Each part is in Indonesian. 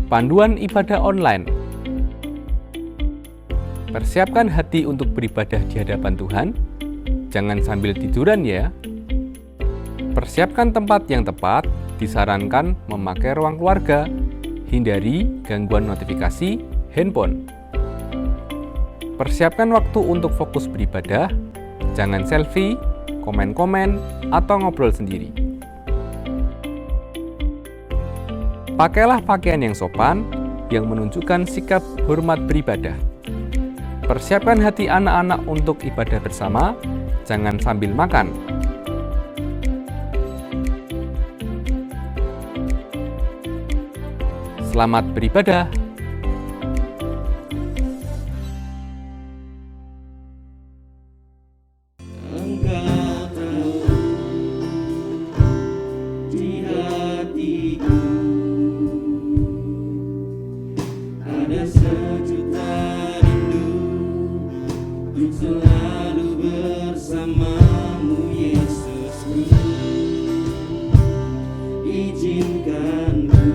Panduan ibadah online. Persiapkan hati untuk beribadah di hadapan Tuhan. Jangan sambil tiduran ya. Persiapkan tempat yang tepat. Disarankan memakai ruang keluarga. Hindari gangguan notifikasi handphone. Persiapkan waktu untuk fokus beribadah. Jangan selfie, komen-komen, atau ngobrol sendiri. Pakailah pakaian yang sopan, yang menunjukkan sikap hormat beribadah. Persiapkan hati anak-anak untuk ibadah bersama, jangan sambil makan. Selamat beribadah. Selalu bersamamu Yesusku, izinkan ku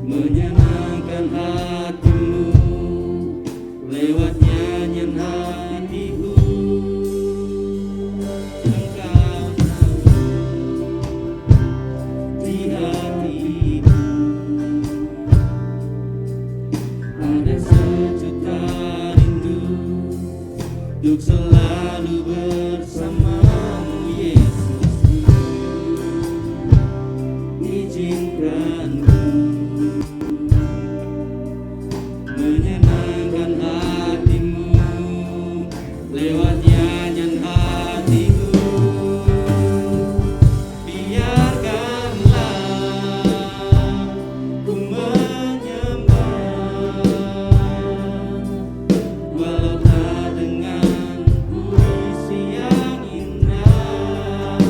menyenangkan hatimu lewat nyanyian hatiku. Engkau tahu di hatiku ada sejuta untuk selalu bersamamu Yesusku, izinkan ku menyenangkan hatimu lewat nyanyian hatiku. Biarkanlah ku menyembah walau tak dengan puisi yang indah.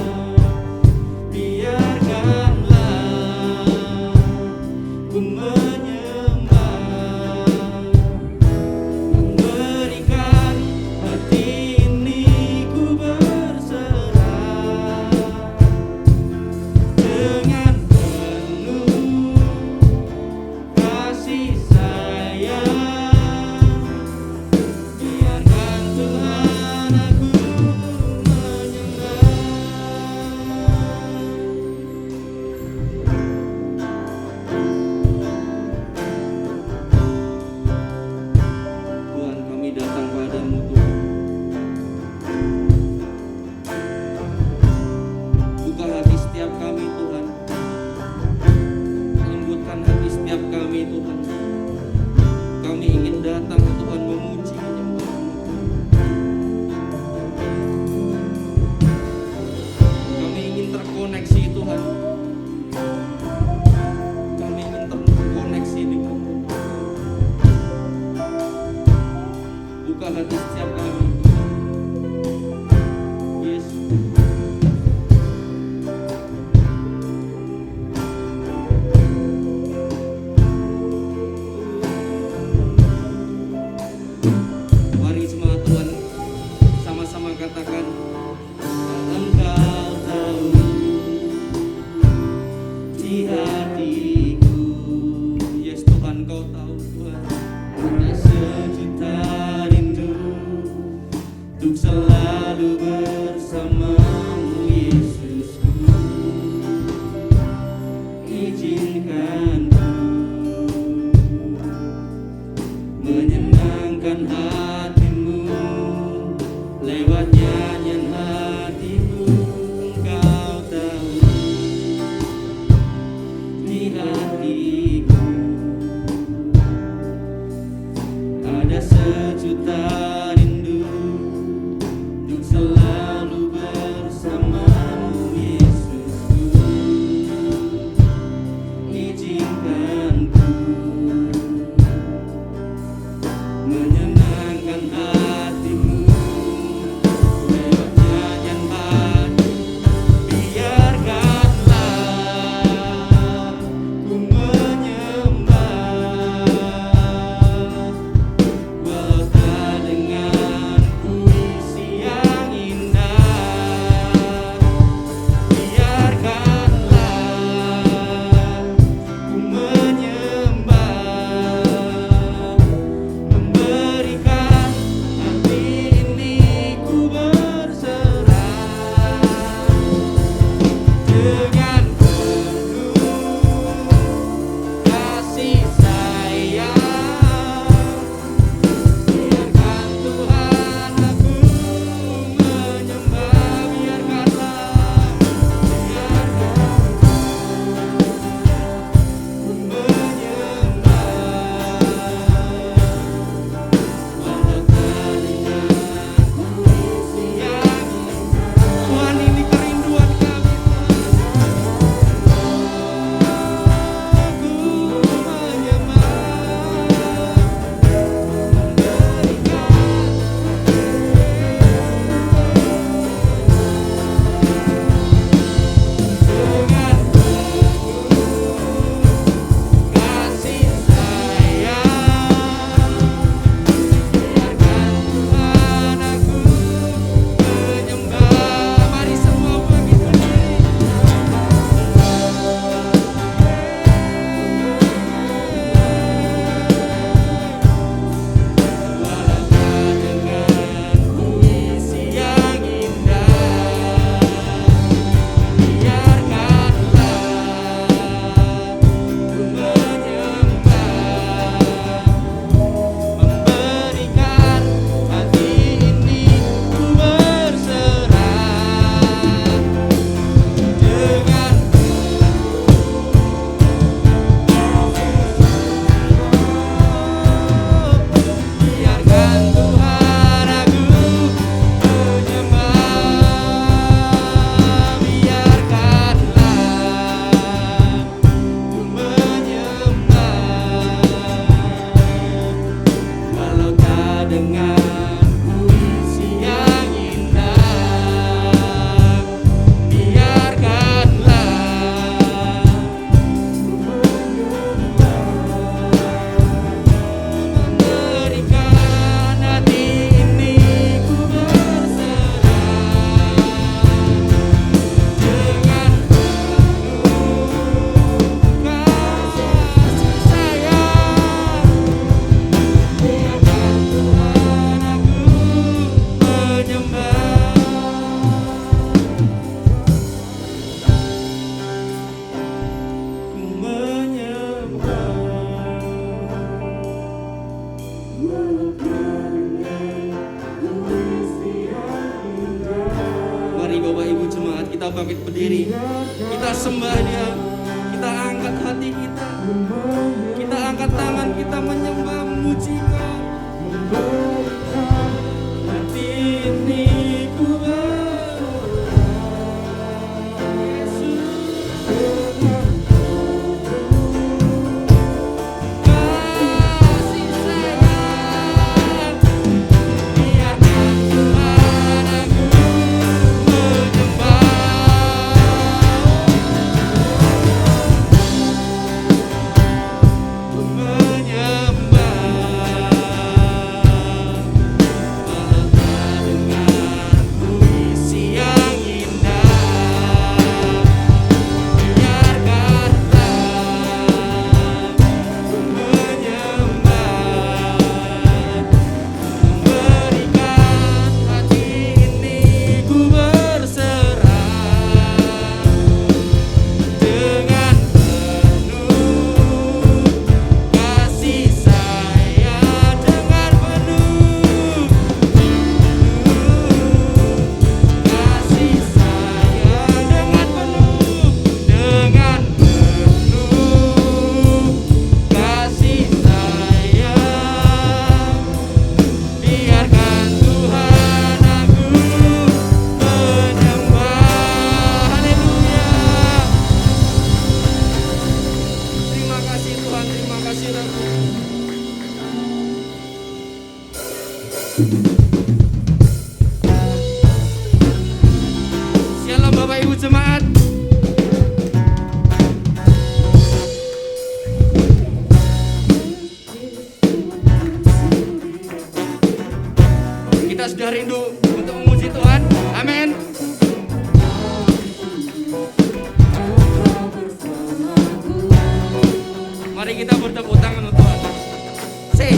Biarkanlah ku menyembah, memberikan hati ini ku berserah dengan penuh kasih sayang. Biarkan Tuhan aku menyembah. Tuhan, kami datang padamu Tuhan. Buka hati setiap kami Tuhan. Lembutkan hati setiap kami Tuhan. Kami ingin datang Tuhan memuji menyembah-Mu. Kami ingin terkoneksi Tuhan. Kami ingin terkoneksi dengan-Mu. Buka hati setiap kami Yesus. Mari semua Tuhan sama-sama katakan, Engkau tahu di hatiku. Yes Tuhan, Kau tahu Tuhan. Ada sejuta rindu untuk selalu bersamamu Yesusku, izinkan ku menyenangkan hatimu lewat nyanyian hatiku. Engkau tahu di hatiku ada sejuta rindu kita bangkit berdiri. Kita sembah Dia. Kita angkat hati kita. Kita angkat tangan kita menyembah, memuji Kau. Hati ini ku Shalom Bapak Ibu Jemaat. Kita sudah rindu untuk memuji Tuhan. Amin. Mari kita bertepuk tangan untuk Tuhan. Say.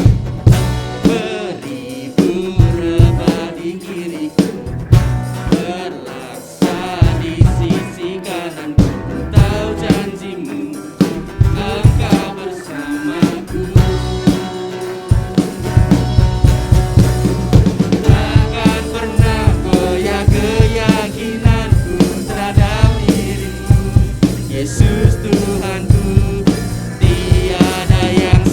Yesus Tuhanku, tiada yang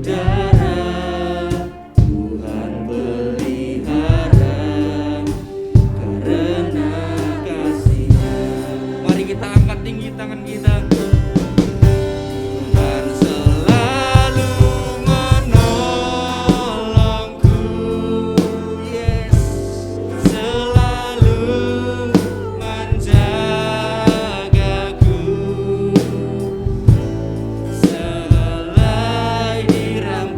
darah Tuhan pelihara karena kasih-Nya. Mari kita angkat tinggi tangan kita. Tuhan selalu menolongku, yes, selalu menjagaku, selai di rambutnya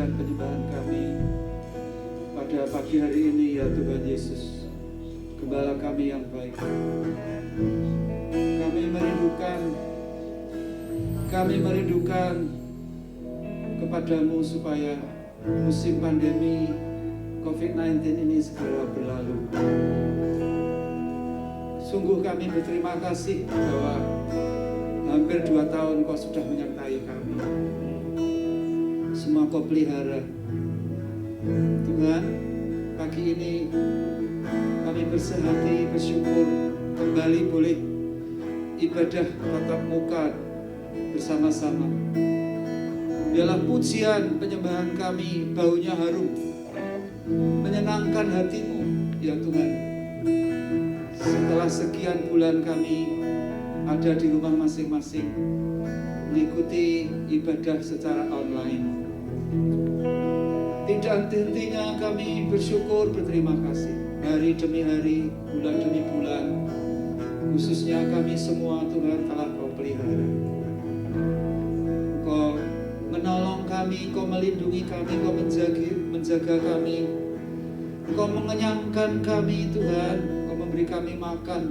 pujian penyembahan kami pada pagi hari ini ya Tuhan Yesus, Gembala kami yang baik. Kami merindukan kepadamu supaya musim pandemi COVID-19 ini segera berlalu. Sungguh kami berterima kasih bahwa hampir 2 tahun Kau sudah menyertai kami. Semua Kau pelihara. Tuhan, pagi ini kami bersehati bersyukur kembali boleh ibadah tatap muka bersama-sama. Biarlah pujian penyembahan kami baunya harum, menyenangkan hatimu ya Tuhan. Setelah sekian bulan kami ada di rumah masing-masing mengikuti ibadah secara online, tidak henti-hentinya kami bersyukur berterima kasih hari demi hari, bulan demi bulan. Khususnya kami semua Tuhan telah Kau pelihara. Kau menolong kami, Kau melindungi kami, Kau menjaga kami, Kau mengenyangkan kami Tuhan, Kau memberi kami makan,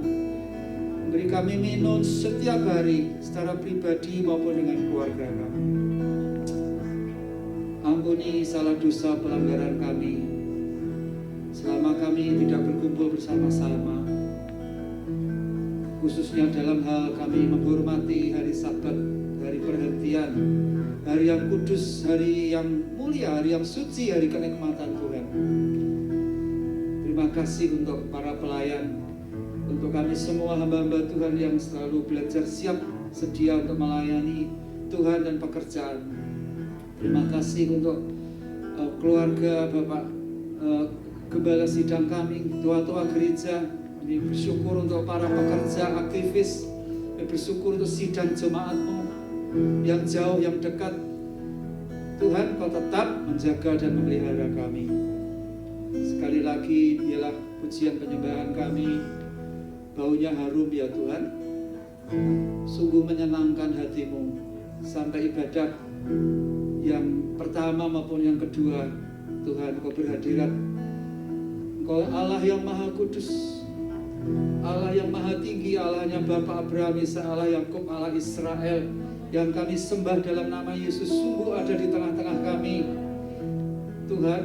memberi kami minum setiap hari secara pribadi maupun dengan keluarga kami. Ampuni salah dosa pelanggaran kami selama kami tidak berkumpul bersama-sama, khususnya dalam hal kami menghormati hari Sabat, hari perhentian, hari yang kudus, hari yang mulia, hari yang suci, hari kenikmatan Tuhan. Terima kasih untuk para pelayan, untuk kami semua hamba-hamba Tuhan yang selalu belajar siap sedia untuk melayani Tuhan dan pekerjaan. Terima kasih untuk keluarga Bapak Gembala Sidang kami, tua-tua gereja. Kami bersyukur untuk para pekerja aktivis, kami bersyukur untuk sidang jemaat-Mu yang jauh, yang dekat. Tuhan, Kau tetap menjaga dan memelihara kami. Sekali lagi, biarlah pujian penyembahan kami baunya harum ya Tuhan, sungguh menyenangkan hati-Mu. Sampai ibadah yang pertama maupun yang kedua, Tuhan, Kau berhadirat. Kau Allah yang Maha Kudus, Allah yang Maha Tinggi, Allahnya Bapa Abraham, Ishak, Allah Yakub, Allah Israel, yang kami sembah dalam nama Yesus, sungguh ada di tengah-tengah kami. Tuhan,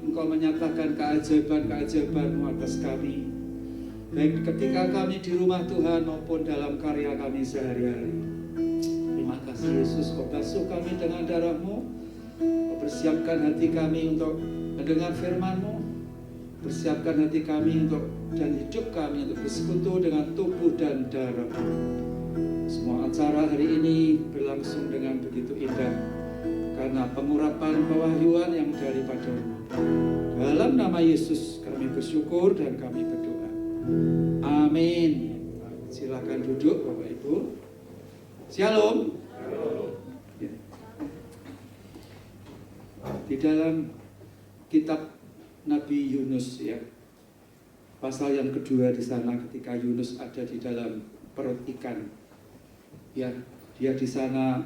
Engkau menyatakan keajaiban-keajaiban-Mu atas kami, baik ketika kami di rumah Tuhan maupun dalam karya kami sehari-hari. Terima kasih Yesus, Kau basuh kami dengan darah-Mu, Kau persiapkan hati kami untuk mendengar firman-Mu, persiapkan hati kami untuk dan hidup kami untuk bersekutu dengan tubuh dan darah. Semua acara hari ini berlangsung dengan begitu indah karena pengurapan pewahyuan yang daripada-Mu. Dalam nama Yesus kami bersyukur dan kami berdoa. Amin. Silakan duduk Bapak Ibu. Shalom. Di dalam kitab Nabi Yunus ya, pasal yang kedua di sana ketika Yunus ada di dalam perut ikan, ya dia di sana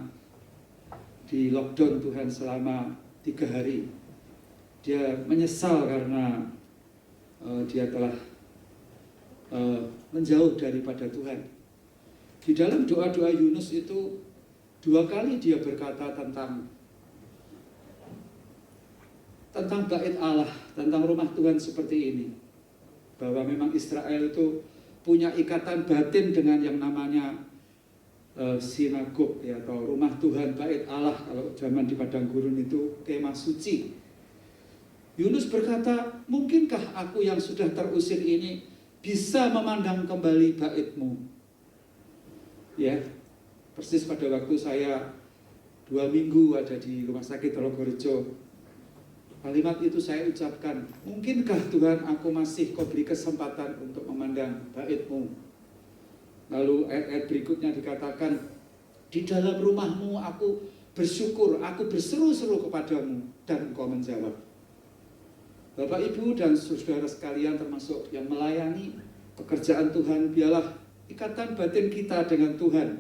di lockdown Tuhan selama 3 hari. Dia menyesal karena dia telah menjauh daripada Tuhan. Di dalam doa-doa Yunus itu 2 kali dia berkata tentang bait Allah, tentang rumah Tuhan seperti ini, bahwa memang Israel itu punya ikatan batin dengan yang namanya sinagog ya, atau rumah Tuhan, bait Allah. Kalau zaman di padang gurun itu kemah suci. Yunus berkata, mungkinkah aku yang sudah terusir ini bisa memandang kembali bait-Mu? Ya, persis pada waktu saya 2 minggu ada di rumah sakit Rogorejo, kalimat itu saya ucapkan, mungkinkah Tuhan aku masih Kau beri kesempatan untuk memandang bait-Mu? Lalu ayat-ayat berikutnya dikatakan, di dalam rumah-Mu aku bersyukur, aku berseru-seru kepadamu dan Engkau menjawab. Bapak Ibu dan saudara sekalian termasuk yang melayani pekerjaan Tuhan, biarlah ikatan batin kita dengan Tuhan,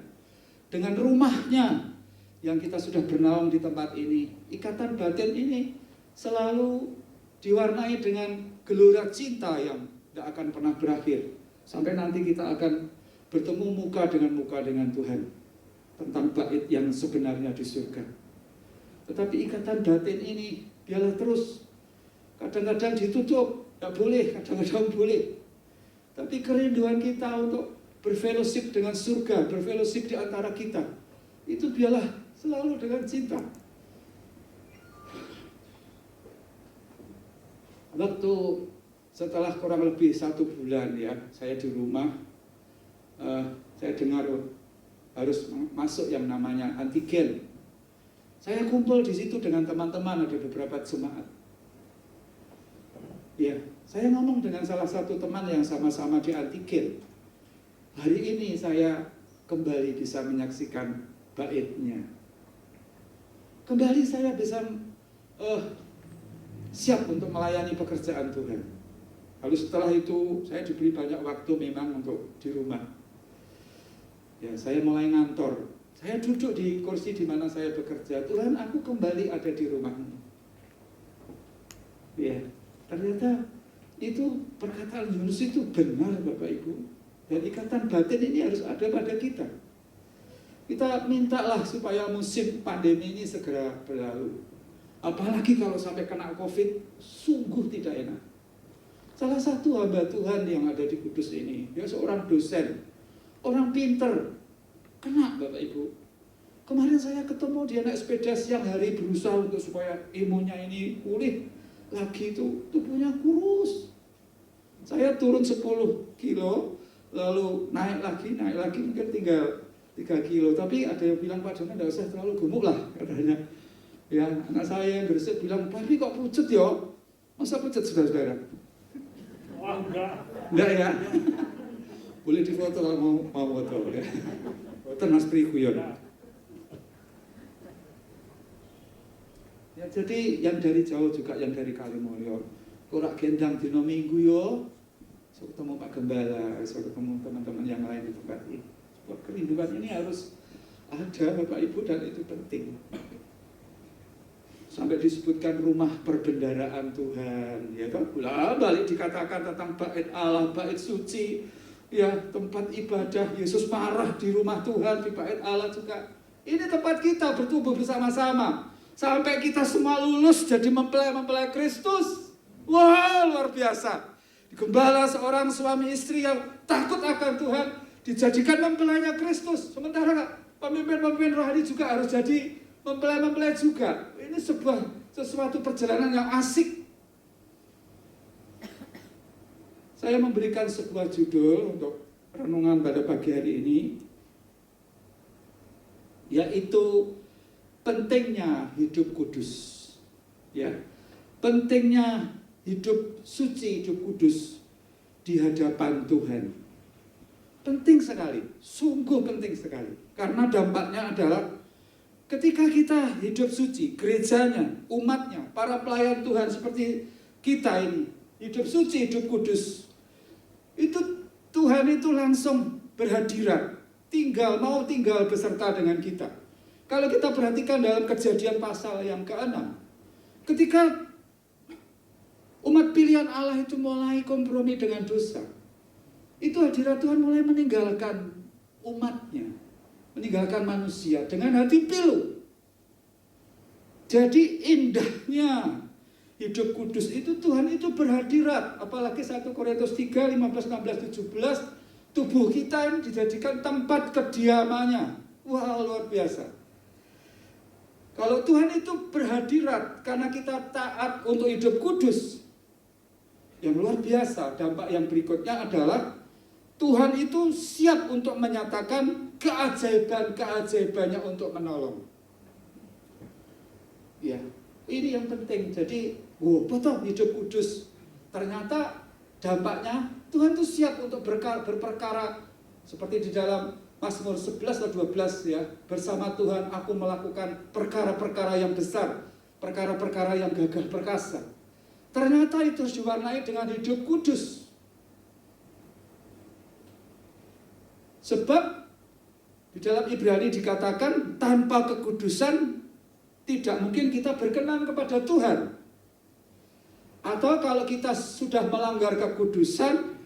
dengan rumah-Nya, yang kita sudah bernaung di tempat ini, ikatan batin ini selalu diwarnai dengan gelora cinta yang tidak akan pernah berakhir. Sampai nanti kita akan bertemu muka dengan Tuhan tentang bait yang sebenarnya di surga. Tetapi ikatan batin ini biarlah terus. Kadang-kadang ditutup, tidak boleh, kadang-kadang boleh. Tapi kerinduan kita untuk berfellowship dengan surga, berfellowship di antara kita, itu biarlah selalu dengan cinta. Waktu setelah kurang lebih 1 bulan ya, saya di rumah, saya dengar harus masuk yang namanya antigen. Saya kumpul di situ dengan teman-teman, ada beberapa jemaat. Ya, saya ngomong dengan salah satu teman yang sama-sama di antigen. Hari ini saya kembali bisa menyaksikan baitnya. Kembali saya bisa siap untuk melayani pekerjaan Tuhan. Lalu setelah itu saya diberi banyak waktu memang untuk di rumah. Ya, saya mulai ngantor. Saya duduk di kursi di mana saya bekerja. Tuhan, aku kembali ada di rumahmu. Ya, ternyata itu perkataan Yunus itu benar, Bapak Ibu. Dan ikatan batin ini harus ada pada kita. Kita mintalah supaya musim pandemi ini segera berlalu. Apalagi kalau sampai kena COVID, sungguh tidak enak. Salah satu hamba Tuhan yang ada di Kudus ini, dia seorang dosen, orang pinter, kena Bapak Ibu. Kemarin saya ketemu dia naik sepeda siang hari berusaha untuk supaya imunnya ini pulih. Lagi itu tubuhnya kurus. Saya turun 10 kilo, lalu naik lagi mungkin tinggal 3 kilo. Tapi ada yang bilang, Pak Jonan tidak usah terlalu gemuk lah katanya. Ya, anak saya yang Gresik bilang, tapi kok pucet ya? Masa pucet saudara-saudara? Wah, enggak ya? Boleh difoto kalau mau foto ya. Foto Mas Pri Guyon. Ya, jadi yang dari jauh juga, yang dari Kalimulyo, korak gendang dino minggu yo, so ketemu Pak Gembala, so ketemu teman-teman yang lain di tempat ini. Sebuah kerinduan ini harus ada Bapak Ibu, dan itu penting. Sampai disebutkan rumah perbendaharaan Tuhan, ya kan? Balik dikatakan tentang bait Allah, bait suci, ya, tempat ibadah. Yesus marah di rumah Tuhan, di bait Allah juga. Ini tempat kita bertumbuh bersama-sama sampai kita semua lulus jadi mempelai Kristus. Wah, luar biasa. Gembala seorang suami istri yang takut akan Tuhan dijadikan mempelainya Kristus. Sementara pemimpin-pemimpin rohani juga harus jadi mempelai juga. Ini sesuatu perjalanan yang asik. Saya memberikan sebuah judul untuk renungan pada pagi hari ini, yaitu pentingnya hidup kudus. Ya, pentingnya hidup suci, hidup kudus di hadapan Tuhan. Penting sekali, sungguh penting sekali. Karena dampaknya adalah ketika kita hidup suci, gerejanya, umatnya, para pelayan Tuhan seperti kita ini, hidup suci, hidup kudus, itu Tuhan itu langsung berhadirat, mau tinggal beserta dengan kita. Kalau kita perhatikan dalam Kejadian pasal yang ke-6, ketika umat pilihan Allah itu mulai kompromi dengan dosa, itu hadirat Tuhan mulai meninggalkan umatnya, meninggalkan manusia dengan hati pilu. Jadi indahnya hidup kudus itu Tuhan itu berhadirat. Apalagi 1 Korintus 3, 15, 16, 17, tubuh kita ini dijadikan tempat kediamannya. Wah, luar biasa. Kalau Tuhan itu berhadirat karena kita taat untuk hidup kudus, yang luar biasa, dampak yang berikutnya adalah Tuhan itu siap untuk menyatakan keajaiban-keajaibannya untuk menolong. Ya, ini yang penting. Jadi, betul hidup kudus. Ternyata dampaknya Tuhan itu siap untuk berperkara seperti di dalam Mazmur 11 atau 12 ya. Bersama Tuhan aku melakukan perkara-perkara yang besar, perkara-perkara yang gagah perkasa. Ternyata itu harus diwarnai dengan hidup kudus. Sebab Di dalam Ibrani dikatakan tanpa kekudusan tidak mungkin kita berkenan kepada Tuhan. Atau kalau kita sudah melanggar kekudusan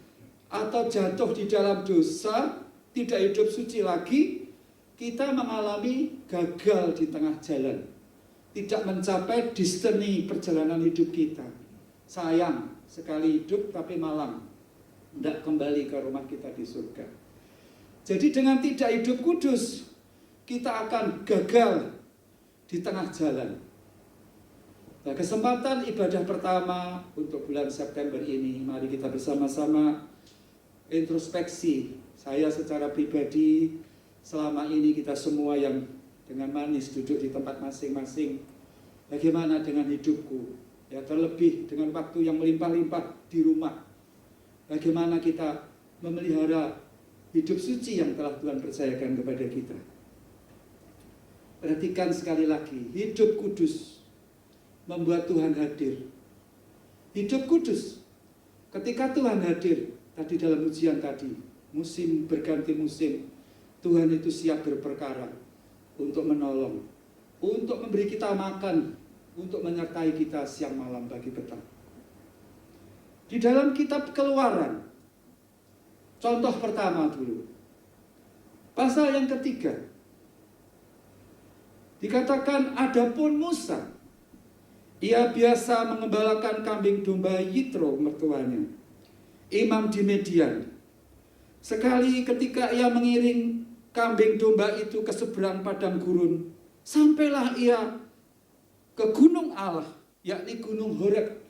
atau jatuh di dalam dosa, tidak hidup suci lagi, kita mengalami gagal di tengah jalan. Tidak mencapai destiny perjalanan hidup kita. Sayang, sekali hidup tapi malang. Tidak kembali ke rumah kita di surga. Jadi dengan tidak hidup kudus, kita akan gagal di tengah jalan. Nah, kesempatan ibadah pertama untuk bulan September ini, mari kita bersama-sama introspeksi. Saya secara pribadi, selama ini kita semua yang dengan manis duduk di tempat masing-masing, bagaimana dengan hidupku? Ya, terlebih dengan waktu yang melimpah-limpah di rumah. Bagaimana kita memelihara hidup suci yang telah Tuhan percayakan kepada kita. Perhatikan sekali lagi, hidup kudus membuat Tuhan hadir. Hidup kudus, ketika Tuhan hadir, tadi dalam ujian tadi, musim berganti musim, Tuhan itu siap berperkara untuk menolong, untuk memberi kita makan, untuk menyertai kita siang malam pagi petang. Di dalam kitab Keluaran, contoh pertama dulu, pasal yang ketiga, dikatakan adapun Musa, ia biasa mengembalakan kambing domba Yitro mertuanya, imam di Median. Sekali ketika ia mengiring kambing domba itu ke seberang padang gurun, sampailah ia ke gunung Allah, yakni gunung Horeb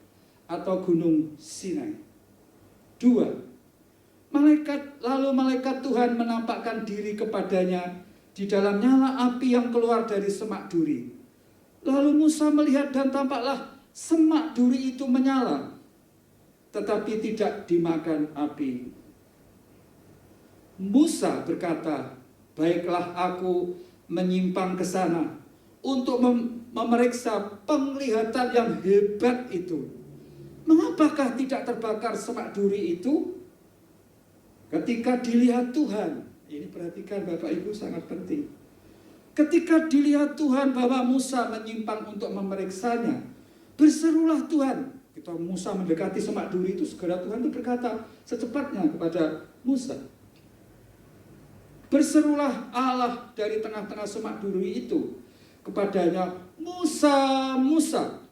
atau gunung Sinai. 2. Lalu malaikat Tuhan menampakkan diri kepadanya di dalam nyala api yang keluar dari semak duri. Lalu Musa melihat dan tampaklah semak duri itu menyala, tetapi tidak dimakan api. Musa berkata, baiklah aku menyimpang ke sana untuk memeriksa penglihatan yang hebat itu. Mengapakah tidak terbakar semak duri itu? Ketika dilihat Tuhan, ini perhatikan Bapak Ibu sangat penting. Ketika dilihat Tuhan bahwa Musa menyimpang untuk memeriksanya, berserulah Tuhan. Ketika Musa mendekati semak duri itu, segera Tuhan itu berkata secepatnya kepada Musa. Berserulah Allah dari tengah-tengah semak duri itu kepadanya, Musa, Musa.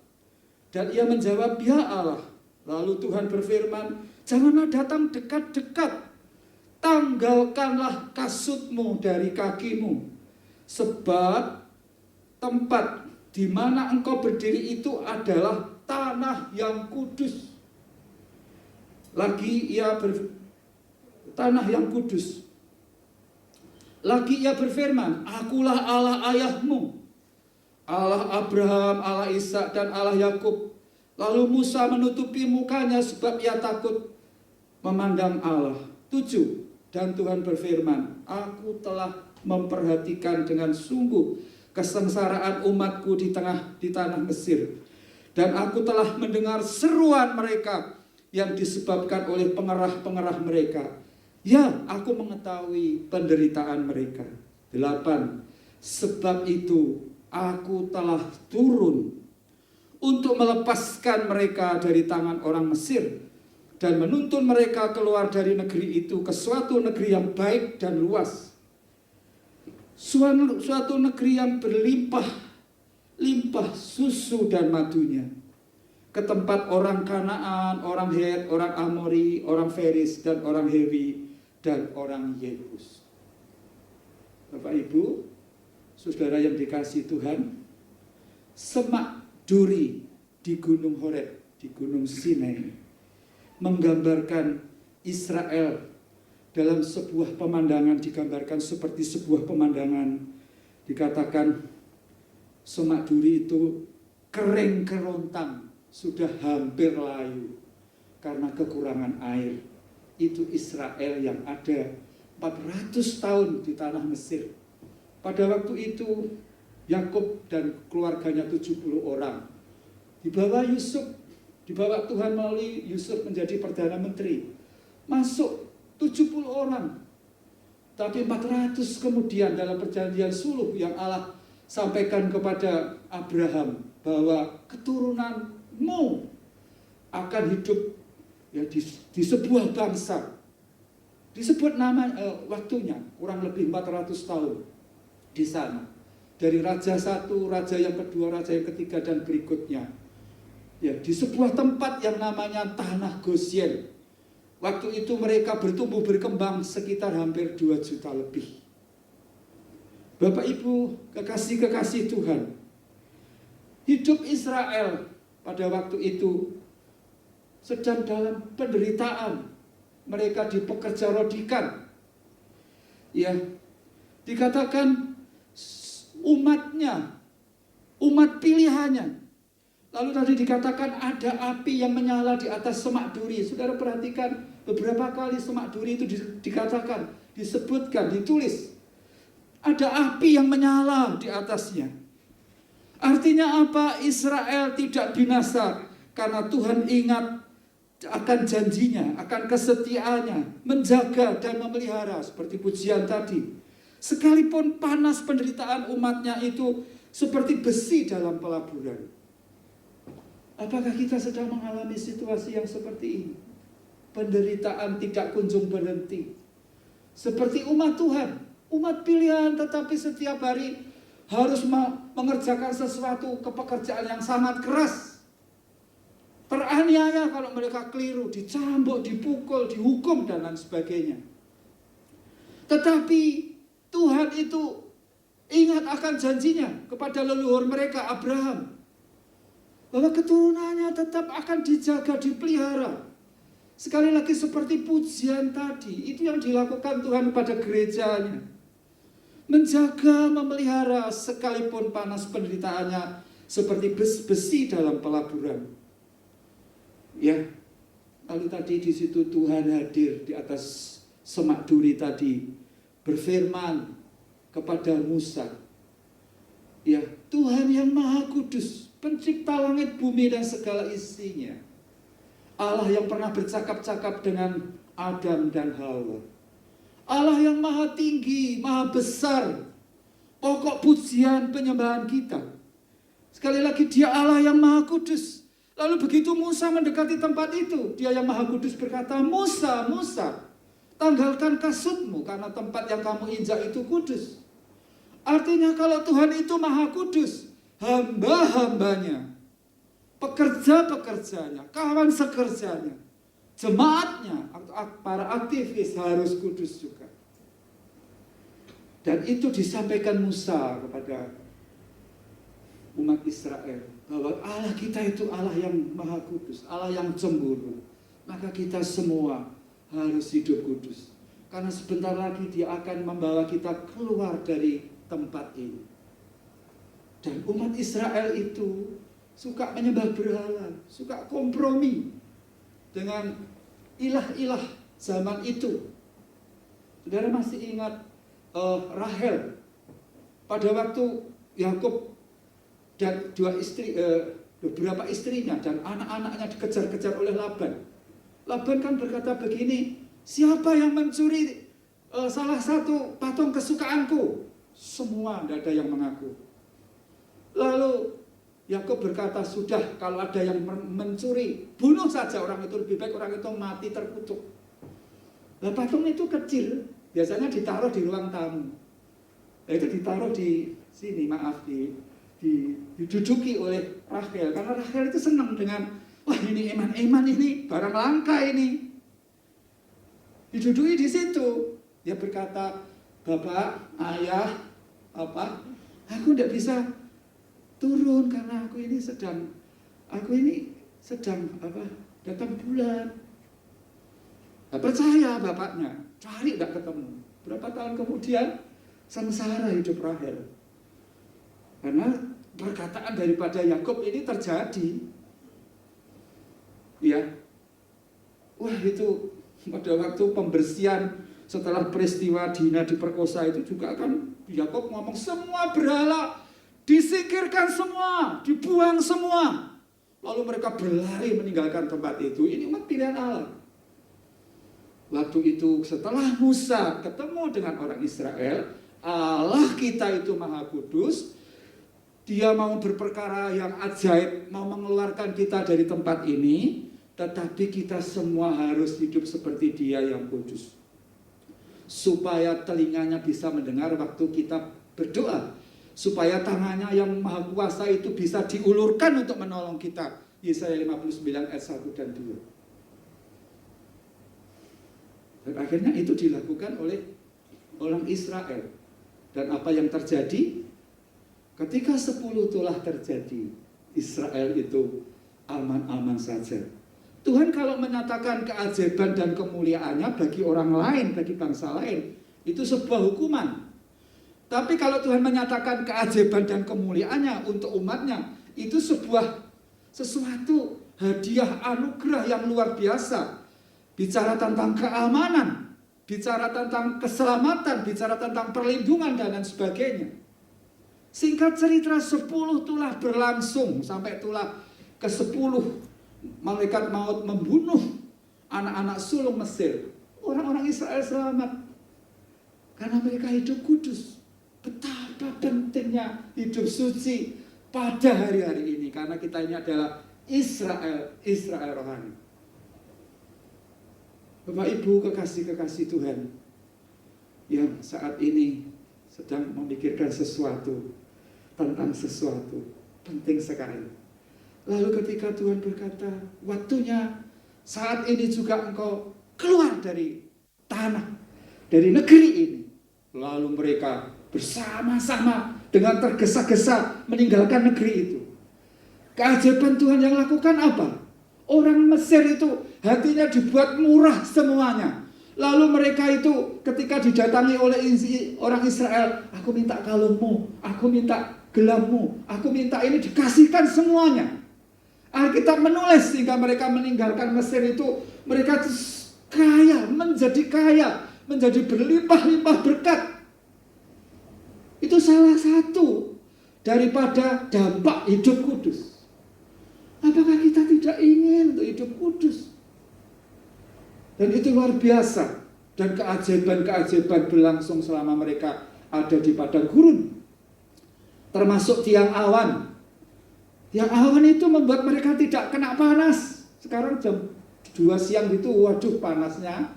Dan ia menjawab, ya Allah. Lalu Tuhan berfirman, janganlah datang dekat-dekat. Tanggalkanlah kasutmu dari kakimu. Sebab tempat di mana engkau berdiri itu adalah tanah yang kudus. Tanah yang kudus. Lagi ia berfirman, akulah Allah ayahmu, Allah Abraham, Allah Ishak dan Allah Yakub. Lalu Musa menutupi mukanya sebab ia takut memandang Allah. 7. Dan Tuhan berfirman, aku telah memperhatikan dengan sungguh kesengsaraan umatku di tanah Mesir, dan aku telah mendengar seruan mereka yang disebabkan oleh pengerah-pengerah mereka. Ya, aku mengetahui penderitaan mereka. 8. Sebab itu aku telah turun untuk melepaskan mereka dari tangan orang Mesir dan menuntun mereka keluar dari negeri itu ke suatu negeri yang baik dan luas, suatu negeri yang berlimpah susu dan madunya, ke tempat orang Kanaan, orang Het, orang Amori, orang Feris, dan orang Hewi, dan orang Yebus. Bapak Ibu, saudara yang dikasihi Tuhan, semak duri di Gunung Horeb, di Gunung Sinai, menggambarkan Israel dalam sebuah pemandangan, digambarkan seperti sebuah pemandangan. Dikatakan semak duri itu kering kerontang, sudah hampir layu karena kekurangan air. Itu Israel yang ada 400 tahun di tanah Mesir. Pada waktu itu Yakub dan keluarganya 70 orang dibawa dibawa Tuhan melalui Yusuf menjadi Perdana Menteri. Masuk 70 orang. Tapi 400 kemudian dalam perjanjian suluh yang Allah sampaikan kepada Abraham bahwa keturunanmu akan hidup ya di sebuah bangsa. Disebut nama waktunya kurang lebih 400 tahun di sana. Dari raja satu, raja yang kedua, raja yang ketiga dan berikutnya. Ya, di sebuah tempat yang namanya Tanah Gosyen. Waktu itu mereka bertumbuh berkembang sekitar hampir 2 juta lebih. Bapak Ibu, kekasih-kekasih Tuhan, hidup Israel pada waktu itu sedang dalam penderitaan. Mereka dipekerjarodikan. Ya, dikatakan umatnya, umat pilihannya. Lalu tadi dikatakan ada api yang menyala di atas semak duri. Saudara perhatikan beberapa kali semak duri itu dikatakan, disebutkan, ditulis. Ada api yang menyala di atasnya. Artinya apa? Israel tidak binasa karena Tuhan ingat akan janjinya, akan kesetiaannya, menjaga dan memelihara seperti pujian tadi. Sekalipun panas penderitaan umatnya itu seperti besi dalam pelaburan. Apakah kita sedang mengalami situasi yang seperti ini? Penderitaan tidak kunjung berhenti. Seperti umat Tuhan, umat pilihan, tetapi setiap hari harus mengerjakan sesuatu pekerjaan yang sangat keras. Teraniaya kalau mereka keliru, dicambuk, dipukul, dihukum, dan lain sebagainya. Tetapi Tuhan itu ingat akan janjinya kepada leluhur mereka, Abraham. Bahwa keturunannya tetap akan dijaga, dipelihara. Sekali lagi seperti pujian tadi, itu yang dilakukan Tuhan pada gerejanya. Menjaga, memelihara sekalipun panas penderitaannya seperti besi dalam pelaburan. Ya, lalu tadi di situ Tuhan hadir di atas semak duri tadi, berfirman kepada Musa. Ya, Tuhan yang Maha Kudus, pencipta langit, bumi, dan segala isinya. Allah yang pernah bercakap-cakap dengan Adam dan Hawa. Allah yang maha tinggi, maha besar. Pokok pujian penyembahan kita. Sekali lagi, dia Allah yang maha kudus. Lalu begitu Musa mendekati tempat itu, dia yang maha kudus berkata, Musa, Musa, tanggalkan kasutmu karena tempat yang kamu injak itu kudus. Artinya kalau Tuhan itu maha kudus, hamba-hambanya, pekerja-pekerjanya, kawan sekerjanya, jemaatnya, para aktivis harus kudus juga. Dan itu disampaikan Musa kepada umat Israel, bahwa Allah kita itu Allah yang maha kudus, Allah yang cemburu. Maka kita semua harus hidup kudus. Karena sebentar lagi dia akan membawa kita keluar dari tempat ini. Dan umat Israel itu suka menyembah berhala, suka kompromi dengan ilah-ilah zaman itu. Saudara masih ingat Rahel pada waktu Yakub dan beberapa istrinya dan anak-anaknya dikejar-kejar oleh Laban. Laban kan berkata begini, siapa yang mencuri salah satu patung kesukaanku? Semua, tidak ada yang mengaku. Lalu Yakub berkata, sudah, kalau ada yang mencuri, bunuh saja orang itu, lebih baik orang itu mati terkutuk. Nah, patung itu kecil, biasanya ditaruh di ruang tamu. Nah, itu ditaruh di sini, diduduki oleh Rahel, karena Rahel itu senang dengan, wah ini eman-eman ini, barang langka ini. Diduduki di situ, dia berkata, Bapak, Ayah, aku tidak bisa turun karena aku ini sedang datang bulan. Nah, percaya bapaknya, cari tidak ketemu. Berapa tahun kemudian sengsara hidup Rahel. Karena perkataan daripada Yakub ini terjadi. Ya. Wah, itu pada waktu pembersihan setelah peristiwa Dina diperkosa itu juga kan Yakub ngomong semua berhala disingkirkan semua, dibuang semua. Lalu mereka berlari meninggalkan tempat itu. Ini umat pilihan Allah. Waktu itu setelah Musa ketemu dengan orang Israel, Allah kita itu Maha Kudus, Dia mau berperkara yang ajaib, mau mengeluarkan kita dari tempat ini, tetapi kita semua harus hidup seperti Dia yang kudus. Supaya telinganya bisa mendengar waktu kita berdoa, supaya tangannya yang Maha Kuasa itu bisa diulurkan untuk menolong kita. Yesaya 59 ayat 1 dan 2. Dan akhirnya itu dilakukan oleh orang Israel. Dan apa yang terjadi? Ketika 10 tulah terjadi, Israel itu aman-aman saja. Tuhan kalau menyatakan keajaiban dan kemuliaannya bagi orang lain, bagi bangsa lain, itu sebuah hukuman. Tapi kalau Tuhan menyatakan keajaiban dan kemuliaannya untuk umatnya, itu sesuatu hadiah anugerah yang luar biasa. Bicara tentang keamanan, bicara tentang keselamatan, bicara tentang perlindungan dan lain sebagainya. Singkat cerita 10 tulah berlangsung sampai tulah ke-10 malaikat maut membunuh anak-anak sulung Mesir. Orang-orang Israel selamat karena mereka hidup kudus. Betapa pentingnya hidup suci pada hari-hari ini, karena kita ini adalah Israel rohani. Bapak Ibu kekasih-kekasih Tuhan yang saat ini sedang memikirkan sesuatu, tentang sesuatu penting sekali. Lalu ketika Tuhan berkata, waktunya saat ini juga engkau keluar dari tanah, dari negeri ini. Lalu mereka bersama-sama dengan tergesa-gesa meninggalkan negeri itu. Keajaiban Tuhan yang lakukan apa? Orang Mesir itu hatinya dibuat murah semuanya. Lalu mereka itu ketika didatangi oleh orang Israel, aku minta kalungmu, aku minta gelammu, aku minta ini, dikasihkan semuanya. Alkitab menulis sehingga mereka meninggalkan Mesir itu, mereka kaya, menjadi berlimpah-limpah berkat. Itu salah satu daripada dampak hidup kudus. Apakah kita tidak ingin untuk hidup kudus? Dan itu luar biasa. Dan keajaiban-keajaiban berlangsung selama mereka ada di padang gurun. Termasuk tiang awan. Tiang awan itu membuat mereka tidak kena panas. Sekarang jam 2 siang itu, waduh panasnya.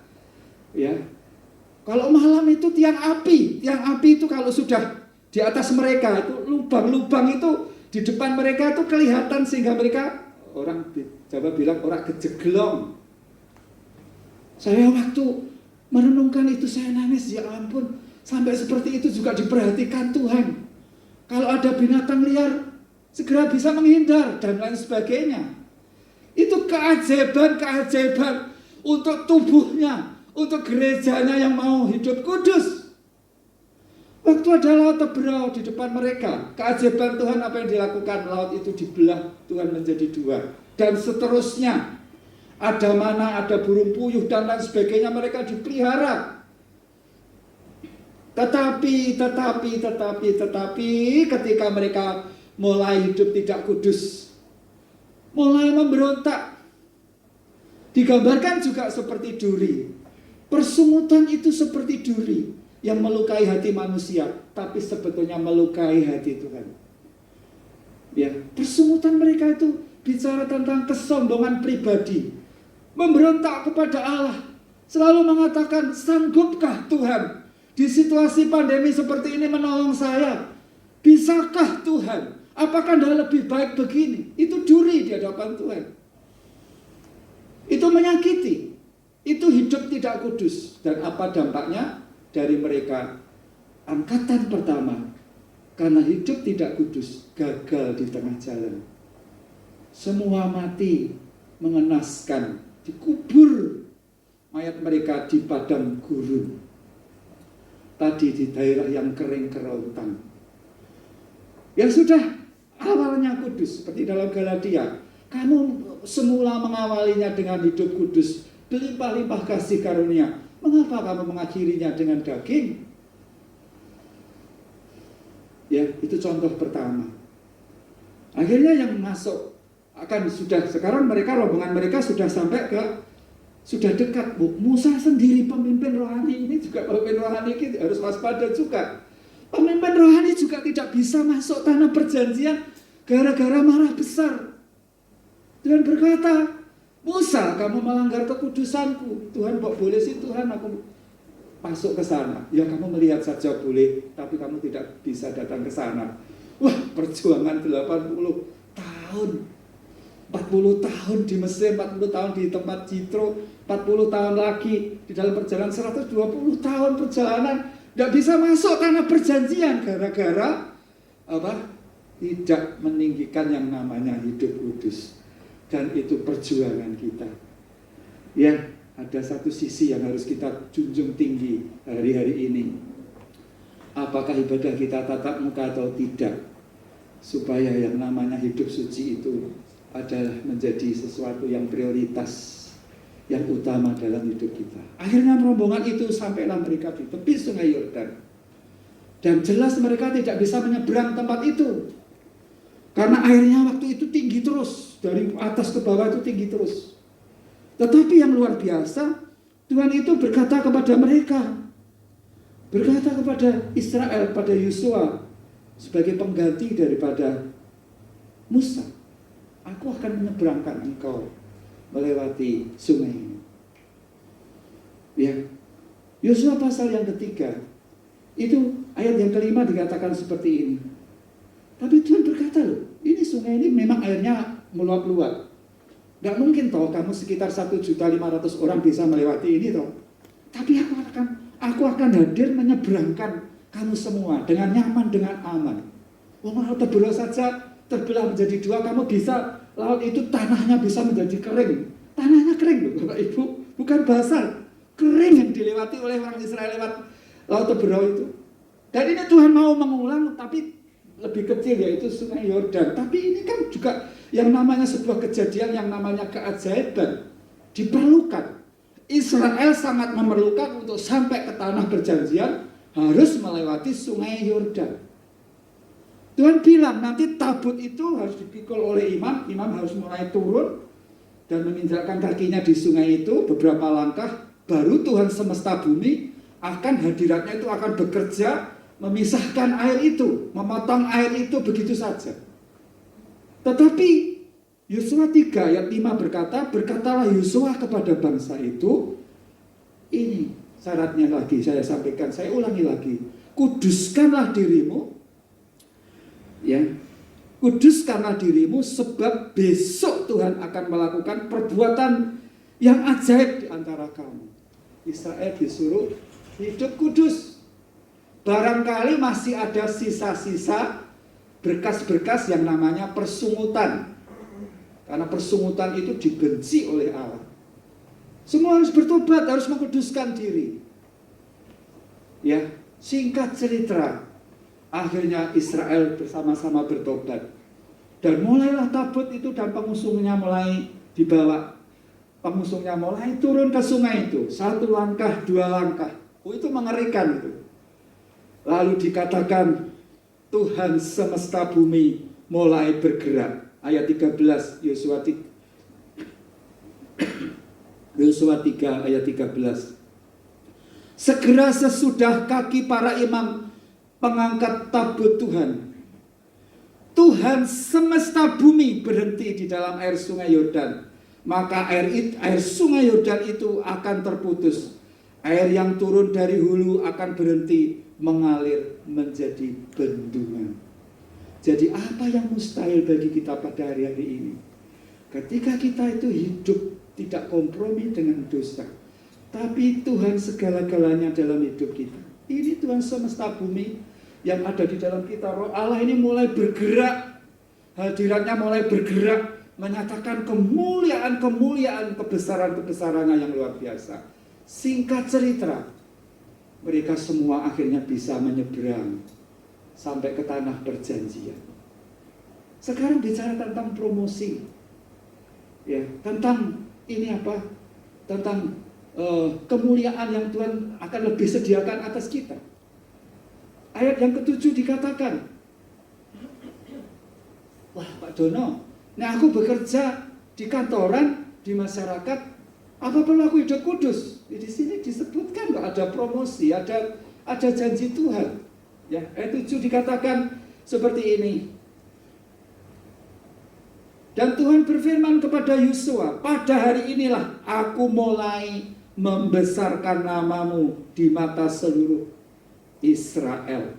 Ya. Kalau malam itu tiang api itu kalau sudah di atas mereka, itu lubang-lubang itu di depan mereka itu kelihatan, sehingga mereka, orang Jawa bilang orang kejeglong. Saya waktu merenungkan itu saya nangis, ya ampun, sampai seperti itu juga diperhatikan Tuhan. Kalau ada binatang liar segera bisa menghindar dan lain sebagainya. Itu keajaiban untuk tubuhnya, untuk gerejanya yang mau hidup kudus. Waktu ada laut Teberau di depan mereka, keajaiban Tuhan apa yang dilakukan, laut itu dibelah Tuhan menjadi 2. Dan seterusnya, ada mana, ada burung puyuh dan lain sebagainya, mereka dipelihara. Tetapi ketika mereka mulai hidup tidak kudus, mulai memberontak, digambarkan juga seperti duri. Persungutan itu seperti duri yang melukai hati manusia, tapi sebetulnya melukai hati Tuhan. Ya, persungutan mereka itu bicara tentang kesombongan pribadi, memberontak kepada Allah, selalu mengatakan, sanggupkah Tuhan di situasi pandemi seperti ini menolong saya? Bisakah Tuhan? Apakah tidak lebih baik begini? Itu duri di hadapan Tuhan. Itu menyakiti. Itu hidup tidak kudus. Dan apa dampaknya? Dari mereka, angkatan pertama, karena hidup tidak kudus, gagal di tengah jalan. Semua mati, mengenaskan, dikubur mayat mereka di padang gurun. Tadi di daerah yang kering kerontang. Yang sudah awalnya kudus, seperti dalam Galatia. Kamu semula mengawalinya dengan hidup kudus, berlimpah-limpah kasih karunia. Mengapa kamu mengakhirinya dengan daging? Ya, itu contoh pertama. Akhirnya yang masuk akan sudah, sekarang mereka, rombongan mereka sudah sampai ke Sudah dekat, Bu. Musa sendiri pemimpin rohani ini juga, pemimpin rohani ini harus waspada juga. Pemimpin rohani juga tidak bisa masuk tanah perjanjian gara-gara marah besar. Tuhan berkata, Musa, kamu melanggar kekudusanku. Tuhan kok boleh sih Tuhan aku masuk ke sana? Ya kamu melihat saja boleh, tapi kamu tidak bisa datang ke sana. Wah, perjuangan 80 tahun. 40 tahun di Mesir, 40 tahun di tempat Jitro, 40 tahun lagi di dalam perjalanan 120 tahun perjalanan, tidak bisa masuk tanah perjanjian gara-gara apa? Tidak meninggikan yang namanya hidup kudus. Dan itu perjuangan kita. Ya, ada satu sisi yang harus kita junjung tinggi hari-hari ini. Apakah ibadah kita tatap muka atau tidak? Supaya yang namanya hidup suci itu adalah menjadi sesuatu yang prioritas, yang utama dalam hidup kita. Akhirnya rombongan itu sampailah mereka di tepi sungai Yordan. Dan jelas mereka tidak bisa menyeberang tempat itu. Karena airnya waktu itu tinggi terus. Dari atas ke bawah itu tinggi terus. Tetapi yang luar biasa, Tuhan itu berkata kepada mereka. Berkata kepada Israel, pada Yosua, sebagai pengganti daripada Musa. Aku akan menyeberangkan engkau melewati sungai ini. Ya, Yosua pasal yang ketiga, itu ayat yang kelima dikatakan seperti ini. Tapi Tuhan berkata loh, ini sungai ini memang airnya meluap-luap. Gak mungkin toh kamu sekitar 1.500.000 orang bisa melewati ini toh. Tapi aku akan hadir menyeberangkan kamu semua dengan nyaman, dengan aman. Laut terbelah saja terbelah menjadi dua, kamu bisa, laut itu tanahnya bisa menjadi kering. Tanahnya kering loh Bapak Ibu, bukan basah, kering yang dilewati oleh orang Israel lewat laut terbelah itu. Dan ini Tuhan mau mengulang, tapi lebih kecil, yaitu sungai Yordan. Tapi ini kan juga yang namanya sebuah kejadian, yang namanya keajaiban diperlukan. Israel sangat memerlukan untuk sampai ke tanah perjanjian harus melewati sungai Yordan. Tuhan bilang nanti tabut itu harus dipikul oleh imam harus mulai turun dan menginjakkan kakinya di sungai itu beberapa langkah, baru Tuhan semesta bumi akan hadiratnya itu akan bekerja memisahkan air itu, memotong air itu begitu saja. Tetapi Yosua 3 ayat 5 berkatalah Yosua kepada bangsa itu, ini syaratnya lagi saya sampaikan, saya ulangi lagi, kuduskanlah dirimu. Ya, kuduskanlah dirimu sebab besok Tuhan akan melakukan perbuatan yang ajaib di antara kamu. Israel disuruh hidup kudus. Barangkali masih ada sisa-sisa berkas-berkas yang namanya persungutan. Karena persungutan itu dibenci oleh Allah. Semua harus bertobat, harus mengkuduskan diri. Ya, singkat cerita, akhirnya Israel bersama-sama bertobat. Dan mulailah tabut itu dan pengusungnya mulai dibawa. Pengusungnya mulai turun ke sungai itu. 1 langkah, 2 langkah. Oh, itu mengerikan itu. Lalu dikatakan Tuhan semesta bumi mulai bergerak. Ayat 13 Yosua 3 ayat 13. Segera sesudah kaki para imam pengangkat tabut Tuhan, Tuhan semesta bumi berhenti di dalam air sungai Yordan. Maka air sungai Yordan itu akan terputus. Air yang turun dari hulu akan berhenti mengalir menjadi bendungan. Jadi apa yang mustahil bagi kita pada hari-hari ini? Ketika kita itu hidup tidak kompromi dengan dosa, tapi Tuhan segala-galanya dalam hidup kita. Ini Tuhan semesta bumi yang ada di dalam kita. Roh Allah ini mulai bergerak, hadiratnya mulai bergerak, menyatakan kemuliaan-kemuliaan, kebesaran-kebesarannya yang luar biasa. Singkat cerita, mereka semua akhirnya bisa menyeberang sampai ke tanah perjanjian. Sekarang bicara tentang promosi, ya, tentang ini apa? Tentang kemuliaan yang Tuhan akan lebih sediakan atas kita. Ayat yang ke-7 dikatakan, wah Pak Dono, nah aku bekerja di kantoran, di masyarakat, Apa perlu aku hidup kudus? Di sini disebutkan kok ada promosi, ada janji Tuhan. Ya, ayat 7 dikatakan seperti ini. Dan Tuhan berfirman kepada Yosua, pada hari inilah aku mulai membesarkan namamu di mata seluruh Israel,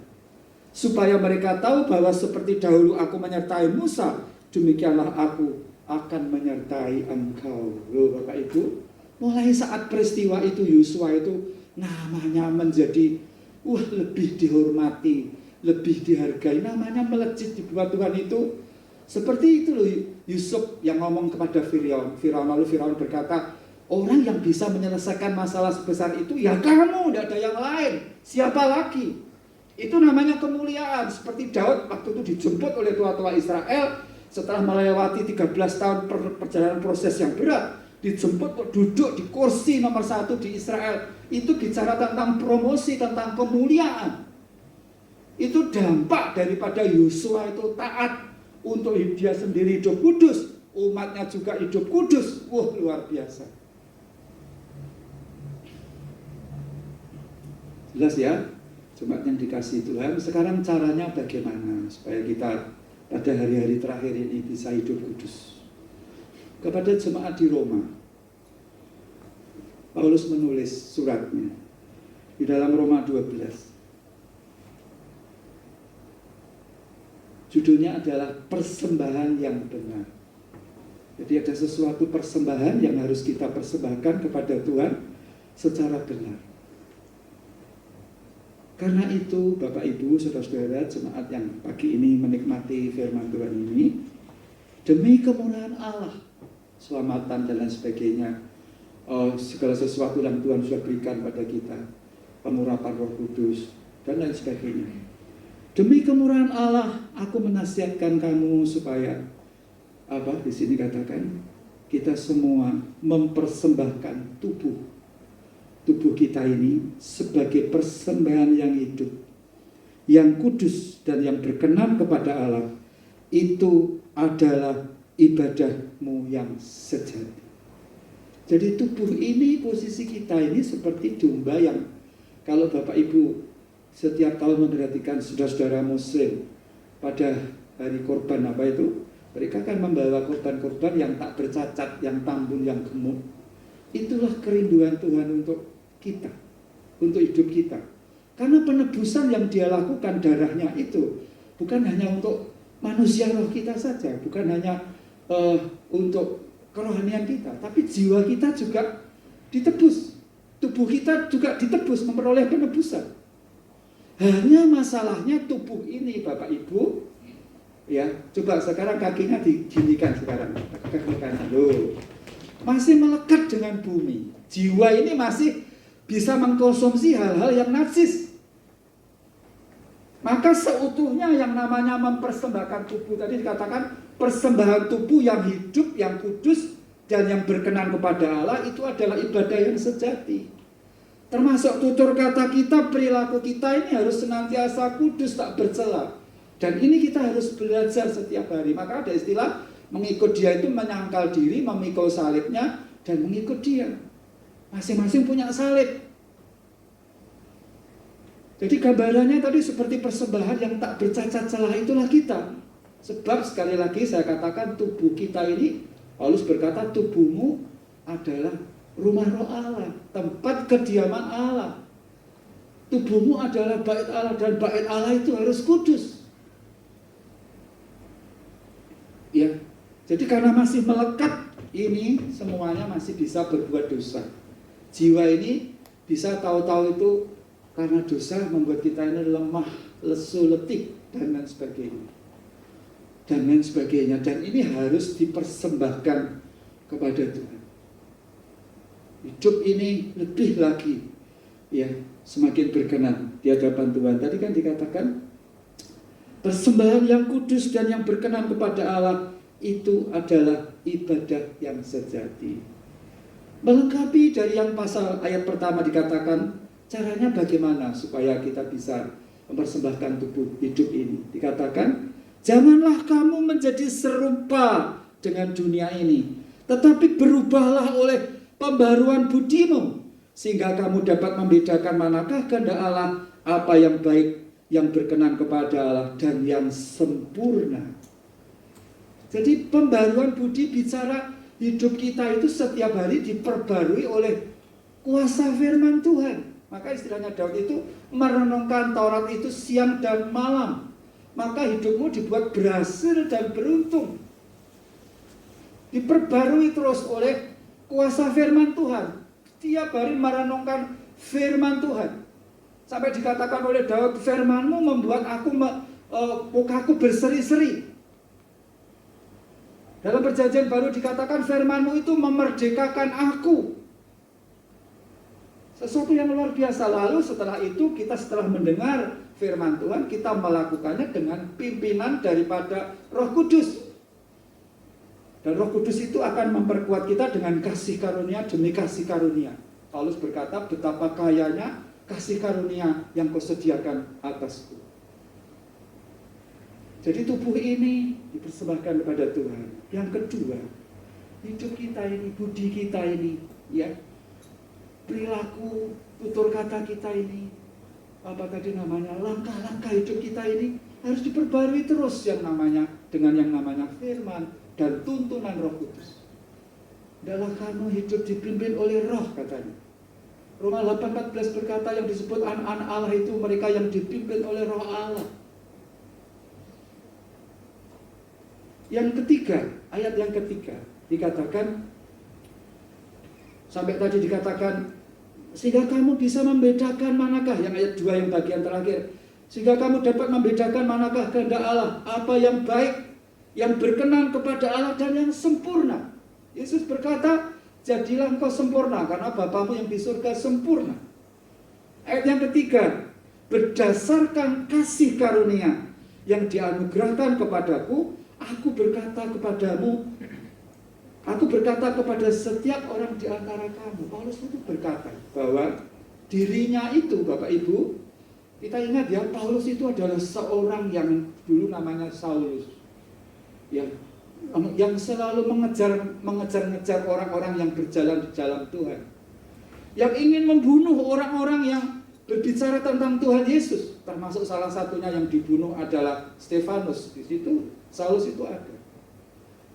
supaya mereka tahu bahwa seperti dahulu aku menyertai Musa, demikianlah aku akan menyertai engkau. Loh Bapak Ibu, mulai saat peristiwa itu Yosua itu namanya menjadi lebih dihormati, lebih dihargai, namanya melejit di bawah Tuhan itu. Seperti itu loh Yusuf yang ngomong kepada Firaun. Lalu Firaun berkata, orang yang bisa menyelesaikan masalah sebesar itu ya kamu, tidak ada yang lain. Siapa lagi? Itu namanya kemuliaan. Seperti Daud waktu itu dijemput oleh tua-tua Israel setelah melewati 13 tahun perjalanan proses yang berat, dijemput duduk di kursi nomor 1 di Israel. Itu bicara tentang promosi, tentang kemuliaan. Itu dampak daripada Yosua itu taat untuk dia sendiri hidup kudus, umatnya juga hidup kudus. Luar biasa. Jelas ya, jemaat yang dikasihi Tuhan. Sekarang caranya bagaimana supaya kita pada hari-hari terakhir ini bisa hidup kudus? Kepada jemaat di Roma, Paulus menulis suratnya di dalam Roma 12. Judulnya adalah persembahan yang benar. Jadi ada sesuatu persembahan yang harus kita persembahkan kepada Tuhan secara benar. Karena itu Bapak Ibu, saudara-saudara jemaat yang pagi ini menikmati firman Tuhan ini, demi kemuliaan Allah, selamatan dan lain sebagainya, segala sesuatu yang Tuhan sudah berikan pada kita, pengurapan Roh Kudus dan lain sebagainya. Demi kemurahan Allah, aku menasihatkan kamu supaya di sini katakan kita semua mempersembahkan tubuh kita ini sebagai persembahan yang hidup, yang kudus dan yang berkenan kepada Allah. Itu adalah ibadahmu yang sejati. Jadi tubuh ini, posisi kita ini seperti domba yang kalau Bapak Ibu setiap tahun memperhatikan saudara-saudara muslim pada hari korban mereka akan membawa korban-korban yang tak bercacat, yang tambun, yang gemuk. Itulah kerinduan Tuhan untuk kita, untuk hidup kita. Karena penebusan yang dia lakukan, darahnya itu bukan hanya untuk manusia roh kita saja, bukan hanya untuk kerohanian kita, tapi jiwa kita juga ditebus, tubuh kita juga ditebus, memperoleh penebusan. Hanya masalahnya tubuh ini Bapak Ibu, ya coba sekarang kakinya diginikan sekarang, kaki kanan, masih melekat dengan bumi. Jiwa ini masih bisa mengkonsumsi hal-hal yang najis. Maka seutuhnya yang namanya mempersembahkan tubuh tadi dikatakan persembahan tubuh yang hidup, yang kudus dan yang berkenan kepada Allah, itu adalah ibadah yang sejati. Termasuk tutur kata kita, perilaku kita ini harus senantiasa kudus, tak bercela. Dan ini kita harus belajar setiap hari. Maka ada istilah mengikut dia itu menyangkal diri, memikul salibnya, dan mengikut dia. Masing-masing punya salib. Jadi gambarannya tadi seperti persembahan yang tak bercacat celah, itulah kita. Sebab sekali lagi saya katakan tubuh kita ini, Paulus berkata tubuhmu adalah rumah roh Allah, tempat kediaman Allah. Tubuhmu adalah bait Allah, dan bait Allah itu harus kudus. Ya, jadi karena masih melekat ini, semuanya masih bisa berbuat dosa. Jiwa ini bisa tahu-tahu itu karena dosa membuat kita ini lemah, lesu, letih, dan lain sebagainya. Dan ini harus dipersembahkan kepada Tuhan. Hidup ini lebih lagi ya semakin berkenan di hadapan Tuhan. Tadi kan dikatakan persembahan yang kudus dan yang berkenan kepada Allah itu adalah ibadah yang sejati. Melengkapi dari yang pasal ayat pertama dikatakan caranya bagaimana supaya kita bisa mempersembahkan tubuh hidup ini. Dikatakan janganlah kamu menjadi serupa dengan dunia ini, tetapi berubahlah oleh pembaruan budimu, sehingga kamu dapat membedakan manakah kehendak Allah, apa yang baik, yang berkenan kepada Allah, dan yang sempurna. Jadi pembaruan budi bicara hidup kita itu setiap hari diperbarui oleh kuasa firman Tuhan. Maka istilahnya Daud itu merenungkan Taurat itu siang dan malam. Maka hidupmu dibuat berhasil dan beruntung. Diperbarui terus oleh kuasa firman Tuhan. Tiap hari merenungkan firman Tuhan. Sampai dikatakan oleh Daud, firman-Mu membuat mukaku berseri-seri. Dalam perjanjian baru dikatakan firman-Mu itu memerdekakan aku. Sesuatu yang luar biasa. Lalu setelah itu setelah mendengar firman Tuhan, kita melakukannya dengan pimpinan daripada Roh Kudus. Dan Roh Kudus itu akan memperkuat kita dengan kasih karunia demi kasih karunia. Paulus berkata, betapa kayanya kasih karunia yang Kau sediakan atasku. Jadi tubuh ini dipersembahkan kepada Tuhan. Yang kedua, hidup kita ini, budi kita ini, ya, perilaku, tutur kata kita ini, apa tadi namanya, langkah-langkah hidup kita ini harus diperbarui terus dengan yang namanya firman dan tuntunan Roh Kudus. Adalah kamu hidup dipimpin oleh Roh, katanya. Roma 8:14 berkata yang disebut anak-anak Allah itu mereka yang dipimpin oleh Roh Allah. Yang ketiga, ayat yang ketiga dikatakan, sampai tadi dikatakan, sehingga kamu bisa membedakan manakah, yang ayat 2 yang bagian terakhir, sehingga kamu dapat membedakan manakah kehendak Allah, apa yang baik, yang berkenan kepada Allah dan yang sempurna. Yesus berkata, jadilah engkau sempurna karena Bapamu yang di surga sempurna. Ayat yang ketiga, berdasarkan kasih karunia yang dianugerahkan kepadaku, aku berkata kepada setiap orang di antara kamu. Paulus itu berkata bahwa dirinya itu, Bapak Ibu, kita ingat ya, Paulus itu adalah seorang yang dulu namanya Saulus, yang selalu mengejar orang-orang yang berjalan di jalan Tuhan, yang ingin membunuh orang-orang yang berbicara tentang Tuhan Yesus, termasuk salah satunya yang dibunuh adalah Stefanus. Di situ Saulus itu ada.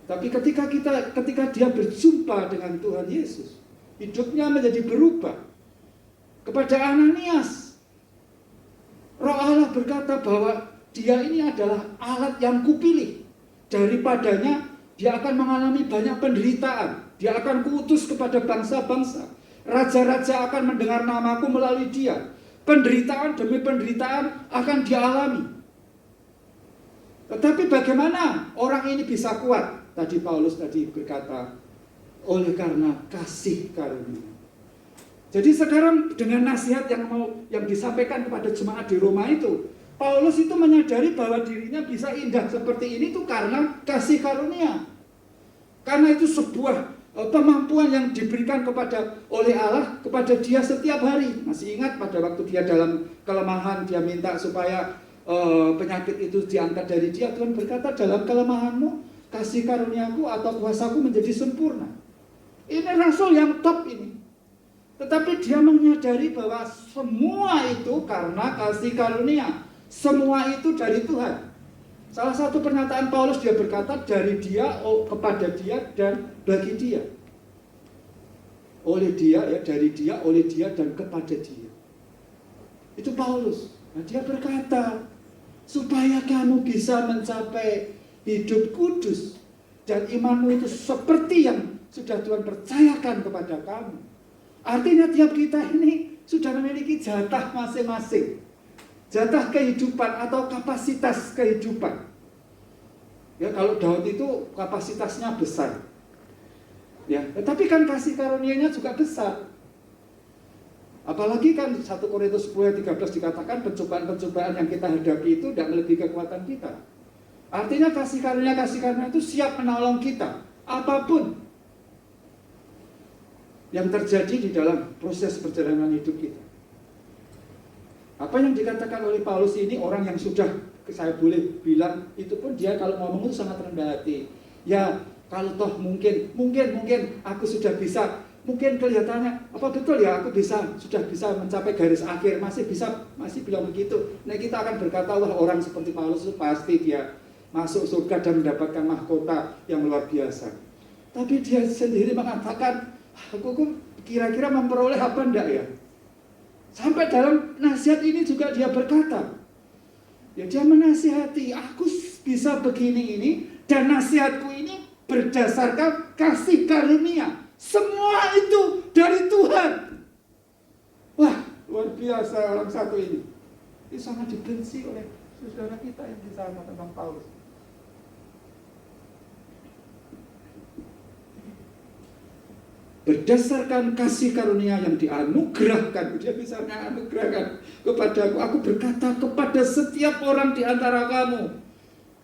Tapi ketika dia berjumpa dengan Tuhan Yesus, hidupnya menjadi berubah. Kepada Ananias, Roh Allah berkata bahwa dia ini adalah alat yang kupilih. Daripadanya dia akan mengalami banyak penderitaan. Dia akan kuutus kepada bangsa-bangsa. Raja-raja akan mendengar namaku melalui dia. Penderitaan demi penderitaan akan dialami. Tetapi bagaimana orang ini bisa kuat? Tadi Paulus berkata, oleh karena kasih karunia. Jadi sekarang dengan nasihat yang disampaikan kepada jemaat di Roma itu, Paulus itu menyadari bahwa dirinya bisa indah seperti ini itu karena kasih karunia. Karena itu sebuah kemampuan yang diberikan oleh Allah kepada dia setiap hari. Masih ingat pada waktu dia dalam kelemahan, dia minta supaya penyakit itu diangkat dari dia. Tuhan berkata, dalam kelemahanmu kasih karuniaku atau kuasaku menjadi sempurna. Ini rasul yang top ini. Tetapi dia menyadari bahwa semua itu karena kasih karunia. Semua itu dari Tuhan. Salah satu pernyataan Paulus, dia berkata, dari dia, kepada dia, dan bagi dia. Oleh dia, ya, dari dia, oleh dia, dan kepada dia. Itu Paulus. Nah, dia berkata, supaya kamu bisa mencapai hidup kudus dan imanmu itu seperti yang sudah Tuhan percayakan kepada kamu. Artinya tiap kita ini sudah memiliki jatah masing-masing. Jatah kehidupan atau kapasitas kehidupan. Ya, kalau Daud itu kapasitasnya besar. Ya, tetapi kan kasih karunia-Nya juga besar. Apalagi kan 1 Korintus 10:13 dikatakan pencobaan-pencobaan yang kita hadapi itu tidak melebihi kekuatan kita. Artinya kasih karunia itu siap menolong kita apapun yang terjadi di dalam proses perjalanan hidup kita. Apa yang dikatakan oleh Paulus ini, orang yang sudah, saya boleh bilang, itu pun dia kalau ngomong itu sangat rendah hati. Ya, kalau toh mungkin aku sudah bisa Mungkin kelihatannya, apa betul ya aku sudah bisa mencapai garis akhir, masih bilang begitu. Nah kita akan berkata, wah orang seperti Paulus itu pasti dia masuk surga dan mendapatkan mahkota yang luar biasa. Tapi dia sendiri mengatakan, aku kira-kira memperoleh apa enggak ya? Sampai dalam nasihat ini juga dia berkata, ya dia menasihati, aku bisa begini ini, dan nasihatku ini berdasarkan kasih karunia. Semua itu dari Tuhan. Wah, luar biasa orang satu ini. Ini sangat dibenci oleh saudara kita yang di sana tentang Paulus. Berdasarkan kasih karunia yang dianugerahkan, dia bisa menganugerahkan kepadaku. Aku berkata kepada setiap orang di antara kamu.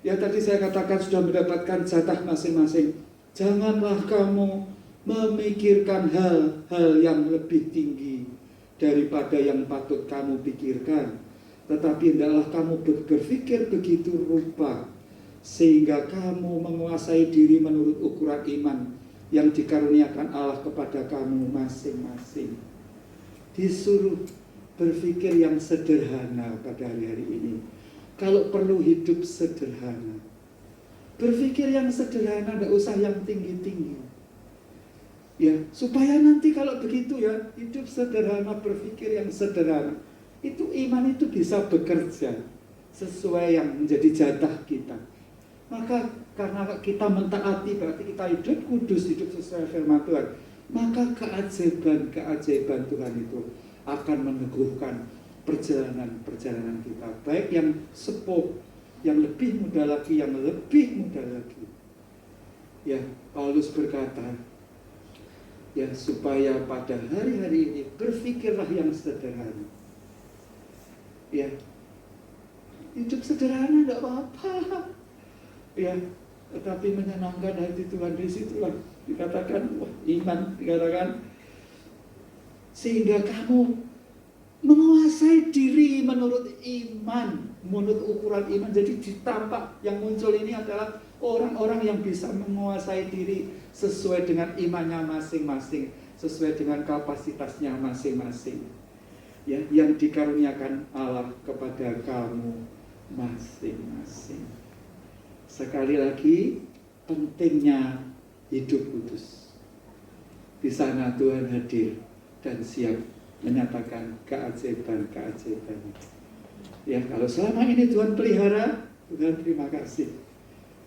Ya tadi saya katakan sudah mendapatkan jatah masing-masing. Janganlah kamu memikirkan hal-hal yang lebih tinggi daripada yang patut kamu pikirkan. Tetapi hendaklah kamu berpikir begitu rupa, sehingga kamu menguasai diri menurut ukuran iman yang dikaruniakan Allah kepada kamu masing-masing. Disuruh berpikir yang sederhana pada hari-hari ini. Kalau perlu hidup sederhana. Berpikir yang sederhana, tidak usah yang tinggi-tinggi. Ya, supaya nanti kalau begitu ya, hidup sederhana, berpikir yang sederhana. Itu iman itu bisa bekerja sesuai yang menjadi jatah kita. Maka karena kita mentaati berarti kita hidup kudus, hidup sesuai firman Tuhan. Maka keajaiban Tuhan itu akan meneguhkan perjalanan kita. Baik yang sepuh, yang lebih muda lagi, yang lebih muda lagi. Ya, Paulus berkata, ya supaya pada hari-hari ini berpikirlah yang sederhana. Ya, hidup sederhana tidak apa-apa. Ya, tetapi menyenangkan hati Tuhan, di situlah dikatakan iman, dikatakan sehingga kamu menguasai diri menurut iman, menurut ukuran iman. Jadi ditampak yang muncul ini adalah orang-orang yang bisa menguasai diri sesuai dengan imannya masing-masing, sesuai dengan kapasitasnya masing-masing. Ya, yang dikaruniakan Allah kepada kamu masing-masing. Sekali lagi, pentingnya hidup kudus. Di sana Tuhan hadir dan siap menyatakan keajaiban-keajaiban. Ya, kalau selama ini Tuhan pelihara, Tuhan terima kasih.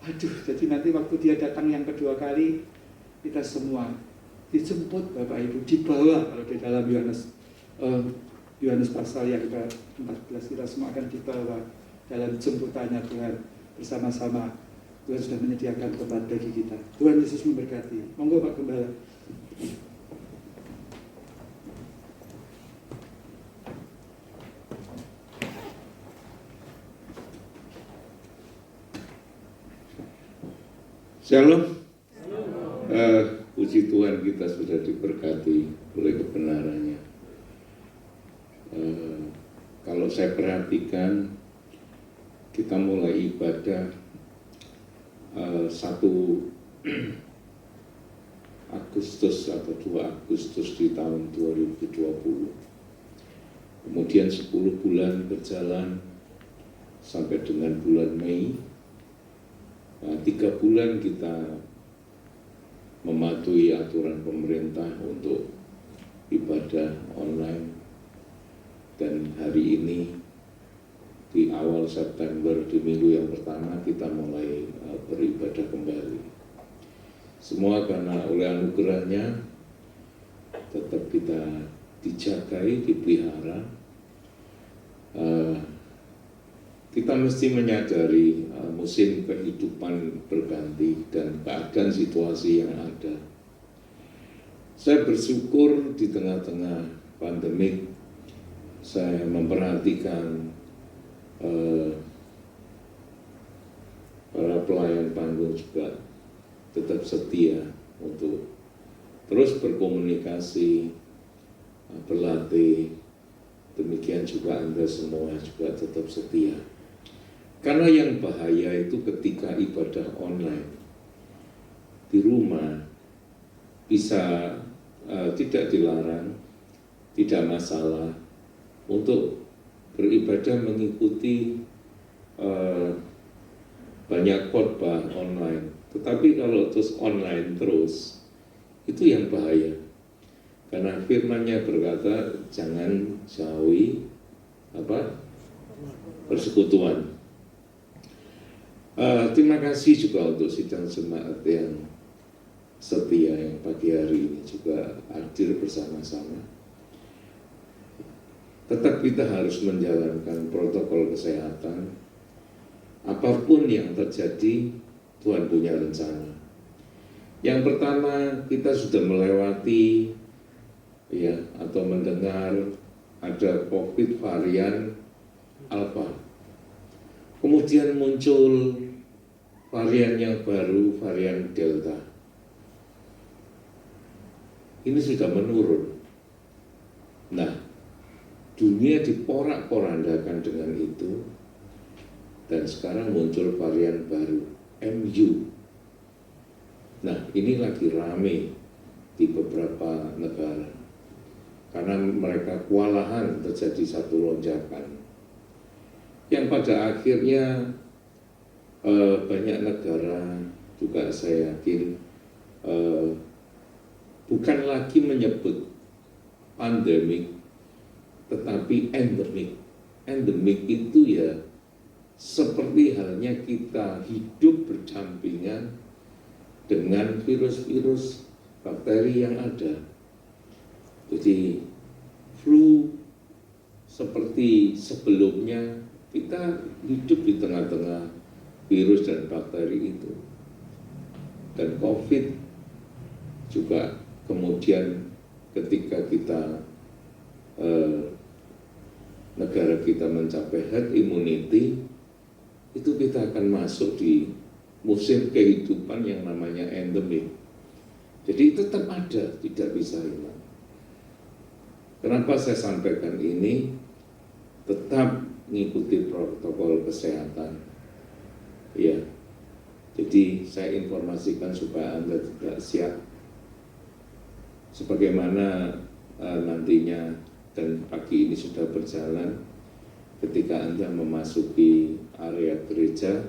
Aduh, jadi nanti waktu dia datang yang kedua kali, kita semua dijemput Bapak Ibu, dibawa kalau di dalam Yohanes pasal yang ke-14, kita semua akan dibawa dalam jemputannya Tuhan bersama-sama. Tuhan sudah menyediakan tempat bagi kita. Tuhan Yesus memberkati. Monggo Pak Gembala. Shalom. Puji Tuhan, kita sudah diberkati oleh kebenarannya. Kalau saya perhatikan, kita mulai ibadah 1 Agustus atau 2 Agustus di tahun 2020. Kemudian 10 bulan berjalan sampai dengan bulan Mei. 3 bulan kita mematuhi aturan pemerintah untuk ibadah online. Dan hari ini di awal September di minggu yang pertama kita mulai beribadah kembali. Semua karena oleh anugerahnya tetap kita dijagai, dipelihara. Kita mesti menyadari musim kehidupan berganti dan keadaan situasi yang ada. Saya bersyukur di tengah-tengah pandemik, saya memperhatikan para pelayan panggung juga tetap setia untuk terus berkomunikasi, berlatih. Demikian juga Anda semua juga tetap setia. Karena yang bahaya itu ketika ibadah online di rumah bisa tidak dilarang, tidak masalah untuk beribadah mengikuti banyak khotbah online. Tetapi kalau terus online terus, itu yang bahaya. Karena firman-Nya berkata, jangan jauhi persekutuan. Terima kasih juga untuk sidang jemaat yang setia yang pagi hari ini juga hadir bersama-sama. Tetap kita harus menjalankan protokol kesehatan. Apapun yang terjadi, Tuhan punya rencana. Yang pertama, kita sudah melewati atau mendengar ada COVID varian Alpha. Kemudian muncul varian yang baru, varian Delta. Ini sudah menurun. Nah, dunia diporak-porandakan dengan itu, dan sekarang muncul varian baru, MU. Nah, ini lagi rame di beberapa negara, karena mereka kewalahan terjadi satu lonjakan, yang pada akhirnya banyak negara juga saya yakin bukan lagi menyebut pandemik, tetapi endemik. Endemik itu ya seperti halnya kita hidup berdampingan dengan virus-virus bakteri yang ada. Jadi flu seperti sebelumnya, kita hidup di tengah-tengah virus dan bakteri itu. Dan COVID juga kemudian ketika kita negara kita mencapai herd immunity, itu kita akan masuk di musim kehidupan yang namanya endemik. Jadi tetap ada, tidak bisa hilang. Kenapa saya sampaikan ini? Tetap mengikuti protokol kesehatan. Ya, jadi saya informasikan supaya Anda tidak siap. Sebagaimana nantinya dan pagi ini sudah berjalan, ketika Anda memasuki area gereja,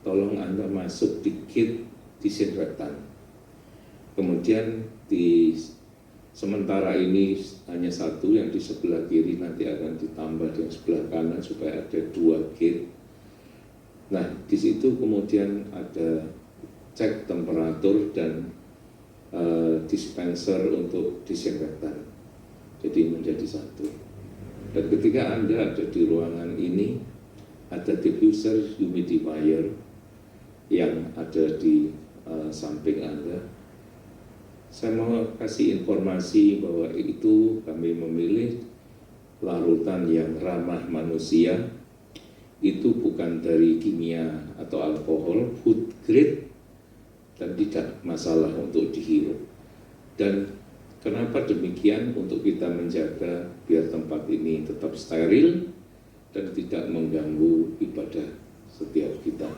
tolong Anda masuk di gate disinfektan. Kemudian di sementara ini hanya satu, yang di sebelah kiri nanti akan ditambah di sebelah kanan supaya ada 2 gate. Nah, di situ kemudian ada cek temperatur dan dispenser untuk disinfektan. Jadi menjadi satu. Dan ketika Anda ada di ruangan ini, ada diffuser humidifier yang ada di samping Anda. Saya mau kasih informasi bahwa itu kami memilih larutan yang ramah manusia. Itu bukan dari kimia atau alkohol, food grade, dan tidak masalah untuk dihirup. Dan kenapa demikian? Untuk kita menjaga biar tempat ini tetap steril dan tidak mengganggu ibadah setiap kita.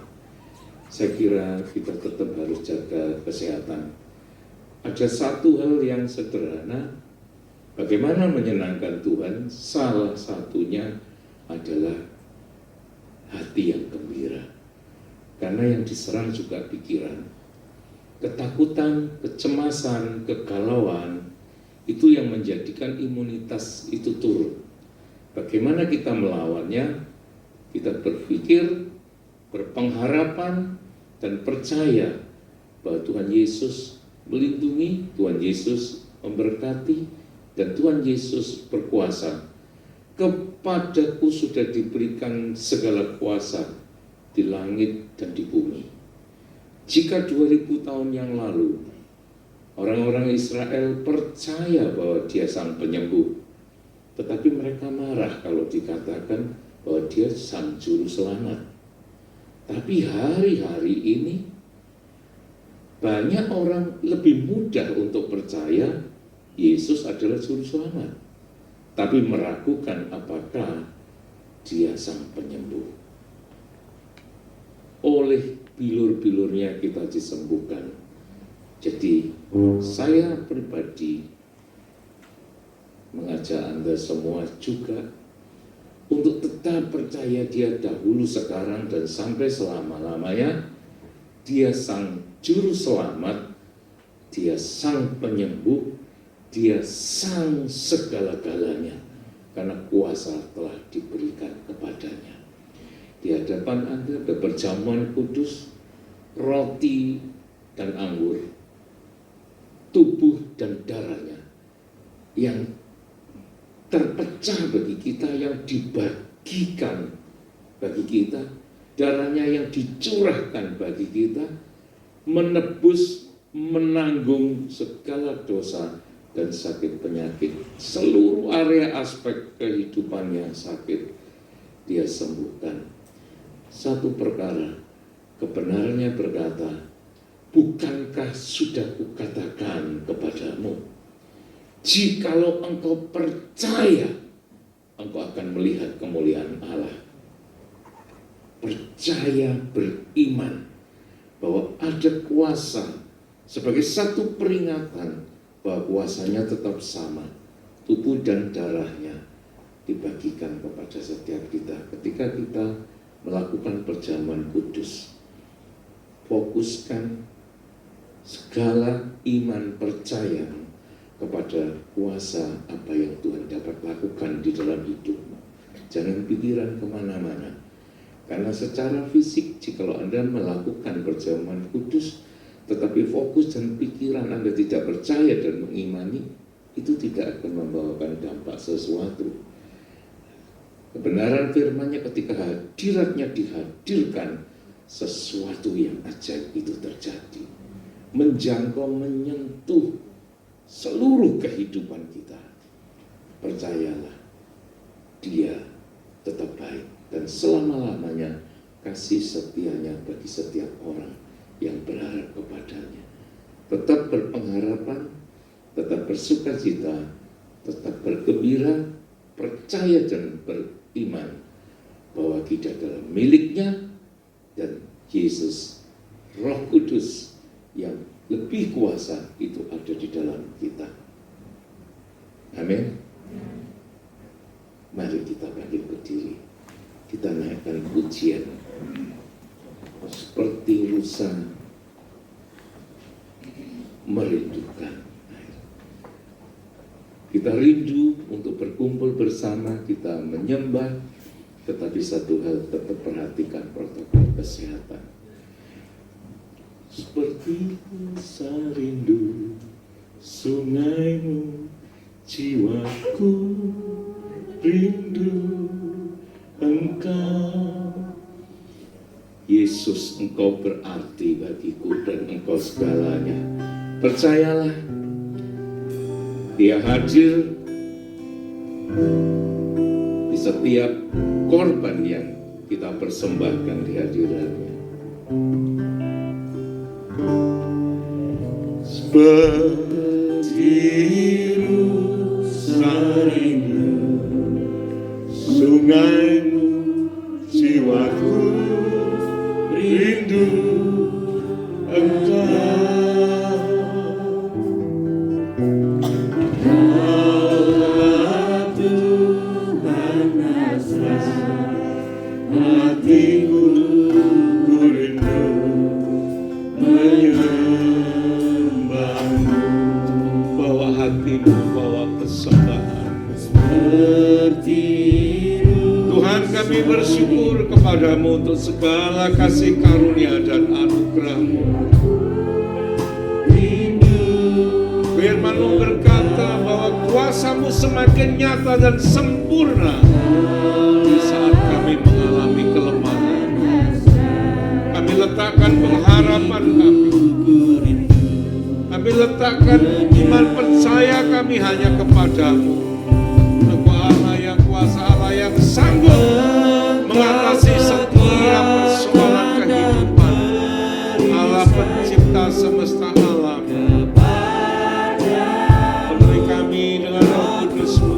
Saya kira kita tetap harus jaga kesehatan. Ada satu hal yang sederhana, bagaimana menyenangkan Tuhan, salah satunya adalah hati yang gembira. Karena yang diserang juga pikiran. Ketakutan, kecemasan, kegalauan, itu yang menjadikan imunitas itu turun. Bagaimana kita melawannya? Kita berpikir, berpengharapan, dan percaya bahwa Tuhan Yesus melindungi, Tuhan Yesus memberkati, dan Tuhan Yesus berkuasa. Kepadaku sudah diberikan segala kuasa di langit dan di bumi. Jika 2000 tahun yang lalu orang-orang Israel percaya bahwa Dia sang penyembuh, tetapi mereka marah kalau dikatakan bahwa Dia sang juru selamat. Tapi hari-hari ini banyak orang lebih mudah untuk percaya Yesus adalah juru selamat, tapi meragukan apakah Dia sang penyembuh. Oleh bilur-bilurnya kita disembuhkan. Jadi saya pribadi mengajak Anda semua juga untuk tetap percaya Dia dahulu, sekarang, dan sampai selama-lamanya. Dia Sang Juru Selamat, Dia Sang Penyembuh, Dia Sang segala-galanya, karena kuasa telah diberikan kepadanya. Di hadapan Anda ada perjamuan kudus, roti dan anggur, tubuh dan darahnya yang terpecah bagi kita, yang dibagikan bagi kita, darahnya yang dicurahkan bagi kita, menebus, menanggung segala dosa dan sakit penyakit. Seluruh area aspek kehidupan yang sakit Dia sembuhkan. Satu perkara, kebenarannya berkata, bukankah sudah kukatakan kepadamu, jikalau engkau percaya, engkau akan melihat kemuliaan Allah. Percaya, beriman bahwa ada kuasa, sebagai satu peringatan bahwa kuasanya tetap sama. Tubuh dan darahnya dibagikan kepada setiap kita. Ketika kita melakukan perjamuan kudus, fokuskan segala iman percaya kepada kuasa apa yang Tuhan dapat lakukan di dalam hidupmu. Jangan pikiran kemana-mana, karena secara fisik jikalau Anda melakukan perjamuan kudus tetapi fokus dan pikiran Anda tidak percaya dan mengimani, itu tidak akan membawakan dampak sesuatu. Kebenaran firman-Nya ketika hadiratnya dihadirkan, sesuatu yang ajaib itu terjadi, menjangkau, menyentuh seluruh kehidupan kita. Percayalah, Dia tetap baik dan selama-lamanya kasih setianya bagi setiap orang yang berharap kepadanya. Tetap berpengharapan, tetap bersukacita, tetap bergembira, percaya dan beriman bahwa kita adalah miliknya, dan Yesus, Roh Kudus yang lebih kuasa itu ada di dalam kita. Amin. Mari kita bangkit berdiri, kita naikkan pujian seperti rusa merindukan air. Kita rindu untuk berkumpul bersama, kita menyembah, tetapi satu hal, tetap perhatikan protokol kesehatan. Seperti rusa rindu sungaimu, jiwaku rindu Engkau. Yesus, Engkau berarti bagiku dan Engkau segalanya. Percayalah, Dia hadir di setiap korban yang kita persembahkan di hadirat-Nya. Seperti rusa rindu sungaimu, jiwaku rindu Engkau. Kaulah Tuhan Nasrat, hatiku rindu menyembahmu. Bawa hatimu, bawa persembahan. Seperti Tuhan, kami bersyukur kepadamu untuk segala kasih karunia dan anugerah-Mu. Firman-Mu berkata bahwa kuasa-Mu semakin nyata dan sempurna di saat kami mengalami kelemahan. Kami letakkan pengharapan kami. Kami letakkan iman percaya kami hanya kepadamu. Engkau Allah yang kuasa, Allah yang sanggup mengatasi setiap persoalan kehidupan. Allah pencipta semesta alam. Penuhi kami dengan Roh Kudus-Mu.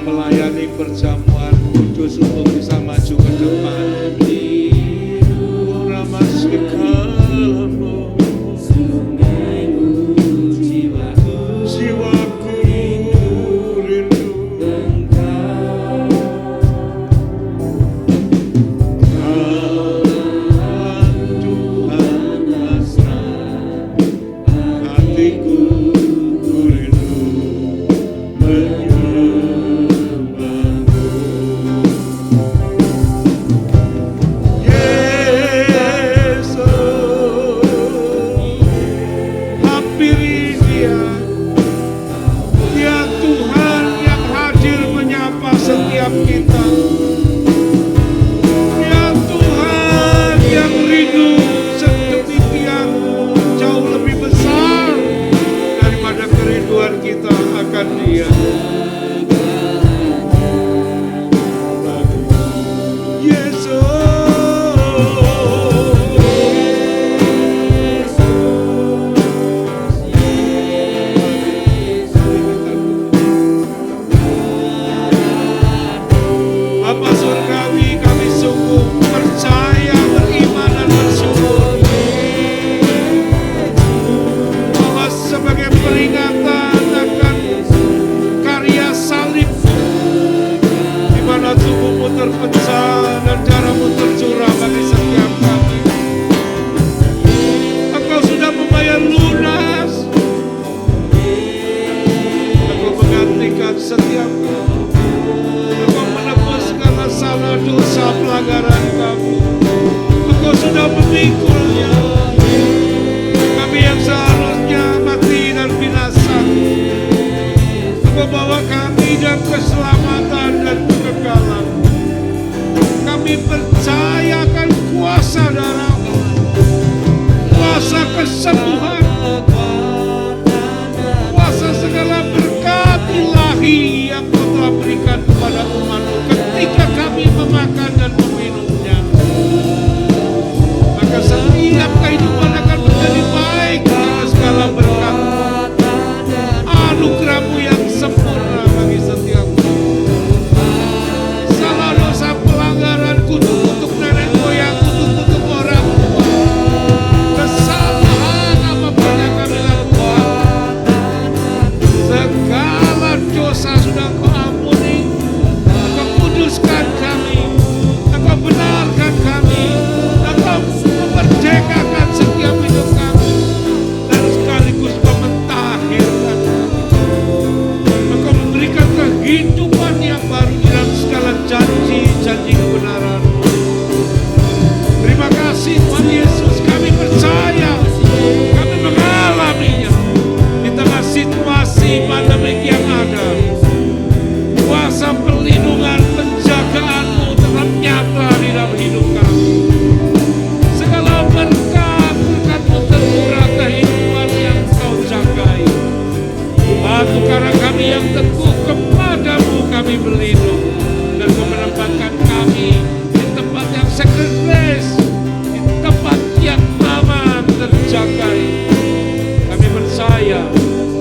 melayani perjamuan kudus untuk bisa maju ke depan. Jiwaku rindu Tuhan hasrat, hatiku rindu menyembahmu. Yesus, hampiri Dia, Dia Tuhan yang hadir menyapa setiap kita. Dia Tuhan yang rindu sedemikian jauh lebih besar daripada kerinduan kita akan Dia. Bapa surgawi, kami sungguh percaya, beriman dan bersyukur bahwa sebagai peringatan akan karya salib di mana tubuhmu terpecah dan darahmu tercurah bagi setiap kami, Engkau sudah membayar lunas, Engkau menggantikan setiap kami, Engkau menebus segala salah dosa pelanggaran kami, Engkau sudah memikulnya. Kami yang seharusnya mati dan binasa, Engkau bawa kami dan keselamatan dan kekekalan. Kami percayakan kuasa darah-Mu, kuasa kesembuhan, kuasa segala berkat ilahi yang Kau telah berikan kepada umat-Mu ketika kami memakan dan meminumnya. Maka setiap kehidupan akan menjadi baik karena segala berkat anugerah-Mu yang sempurna bagi setiap kami. Salah dosa pelanggaran, kutuk-kutuk nenek moyang, kutuk-kutuk orang tua, kesalahan apapun yang kami lakukan, segala dosa sudah Engkau ampuni, Engkau kuduskan kami, Engkau benarkan kami, Engkau memerdekakan setiap hidup kami, dan sekaligus Engkau mentahirkan kami. Engkau memberikan kehidupan yang baru dalam segala janji-janji kebenaran-Mu. Terima kasih Tuhan Yesus, kami percaya, kami mengalaminya di tengah situasi pandemik yang ada. Kuasa perlindungan, penjagaan-Mu tetap nyata di dalam hidup kami. Segala berkat-berkat-Mu tercurah kehidupan yang Kau jagai. Batu karang kami yang teguh, kepada-Mu kami berlindung, dan Kau menempatkan kami di tempat yang secret place, di tempat yang aman terjagai. Kami percaya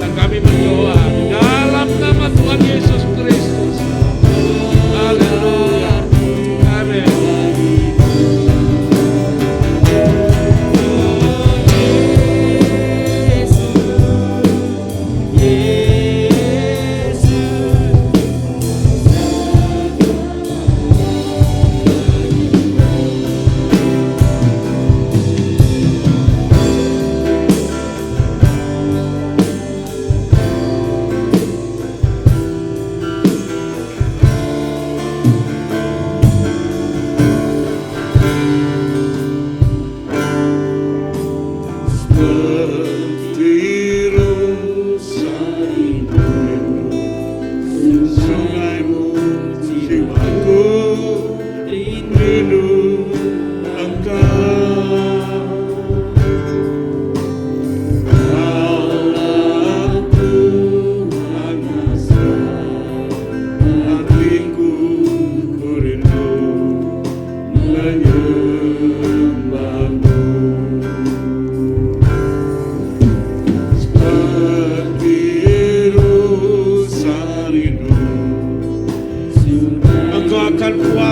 dan kami berdoa dalam nama Tuhan Yesus Kristus. Haleluya. Amin.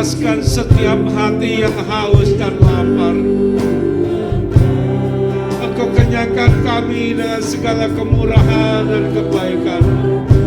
puaskan setiap hati yang haus dan lapar. Engkau kenyangkan kami dengan segala kemurahan dan kebaikan-Mu.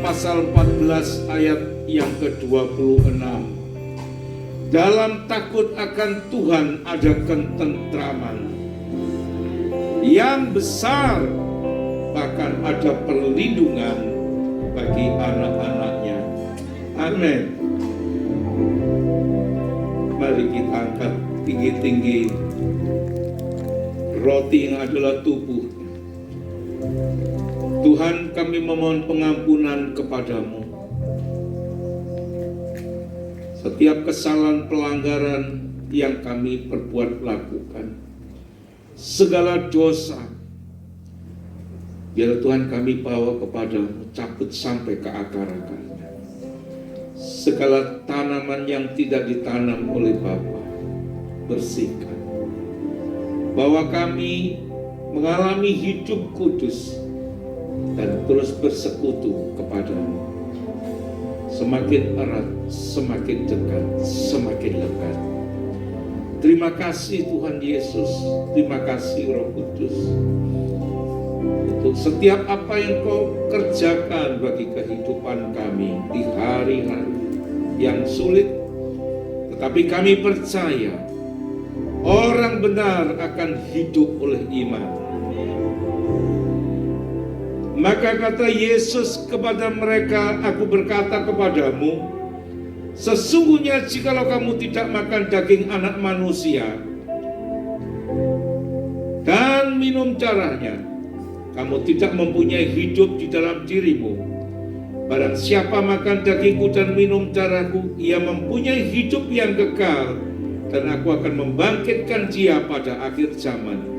Pasal 14 ayat yang ke-26. Dalam takut akan Tuhan ada ketentraman yang besar, bahkan ada perlindungan bagi anak-anaknya. Amin. Mari kita angkat tinggi-tinggi roti yang adalah tubuh. Tuhan, kami memohon pengampunan kepadamu. Setiap kesalahan pelanggaran yang kami perbuat lakukan, segala dosa, biar Tuhan kami bawa kepadamu, cabut sampai ke akar-akarnya. Segala tanaman yang tidak ditanam oleh Bapa, bersihkan. Bahwa kami mengalami hidup kudus dan terus bersekutu kepadamu. Semakin erat, semakin dekat, semakin lekat. Terima kasih Tuhan Yesus, terima kasih Roh Kudus untuk setiap apa yang Kau kerjakan bagi kehidupan kami di hari-hari yang sulit. Tetapi kami percaya orang benar akan hidup oleh iman. Maka kata Yesus kepada mereka, aku berkata kepadamu, sesungguhnya jikalau kamu tidak makan daging anak manusia dan minum darahnya, kamu tidak mempunyai hidup di dalam dirimu. Barang siapa makan dagingku dan minum darahku, ia mempunyai hidup yang kekal, dan aku akan membangkitkan dia pada akhir zaman.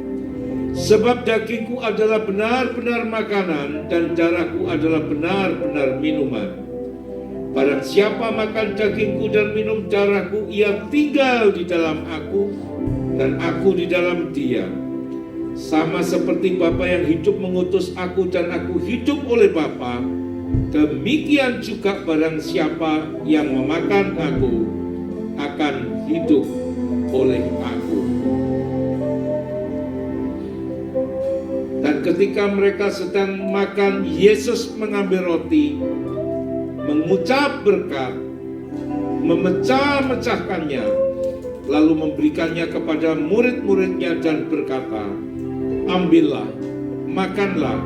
Sebab dagingku adalah benar-benar makanan dan darahku adalah benar-benar minuman. Barang siapa makan dagingku dan minum darahku, ia tinggal di dalam aku dan aku di dalam dia. Sama seperti Bapa yang hidup mengutus aku dan aku hidup oleh Bapa, demikian juga barang siapa yang memakan aku akan hidup oleh aku. Dan ketika mereka sedang makan, Yesus mengambil roti, mengucap berkat, memecah-mecahkannya, lalu memberikannya kepada murid-muridnya dan berkata, ambillah, makanlah,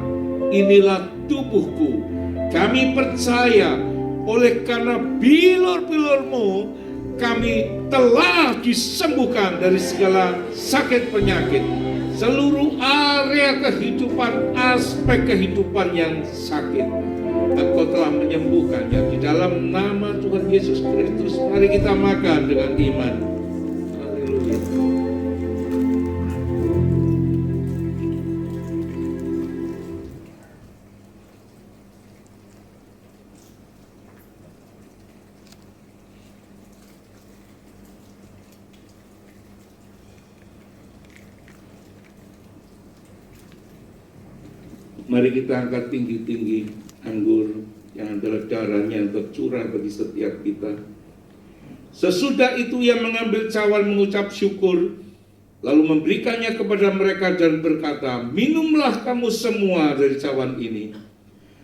inilah tubuhku. Kami percaya oleh karena bilur-bilur-Mu kami telah disembuhkan dari segala sakit penyakit, seluruh area kehidupan, aspek kehidupan yang sakit. Engkau telah menyembuhkannya. Di dalam nama Tuhan Yesus Kristus, mari kita makan dengan iman. Haleluya. Mari kita angkat tinggi-tinggi anggur yang adalah darahnya yang tercurah bagi setiap kita. Sesudah itu ia mengambil cawan, mengucap syukur, lalu memberikannya kepada mereka dan berkata, minumlah kamu semua dari cawan ini,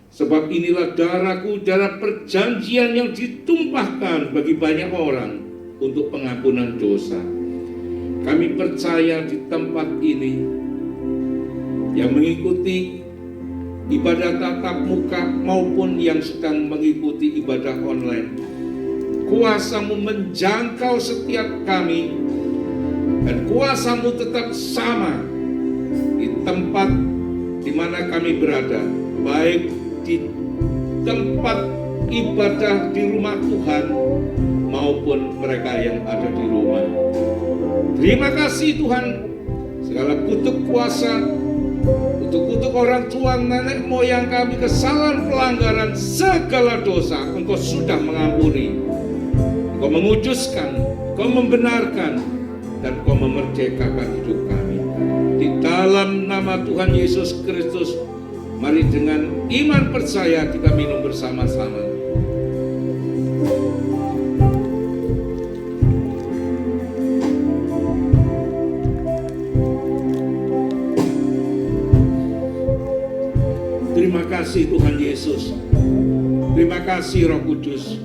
sebab inilah darahku, darah perjanjian yang ditumpahkan bagi banyak orang untuk pengampunan dosa. Kami percaya di tempat ini yang mengikuti ibadah tatap muka maupun yang sedang mengikuti ibadah online, kuasa-Mu menjangkau setiap kami, dan kuasa-Mu tetap sama di tempat di mana kami berada, baik di tempat ibadah di rumah Tuhan maupun mereka yang ada di rumah. Terima kasih Tuhan, segala kutuk kuasa, kutuk orang tua nenek moyang kami, kesalahan, pelanggaran, segala dosa Engkau sudah mengampuni, Engkau menguduskan, Engkau membenarkan, dan Engkau memerdekakan hidup kami. Di dalam nama Tuhan Yesus Kristus, mari dengan iman percaya kita minum bersama-sama. Terima kasih Tuhan Yesus. Terima kasih Roh Kudus.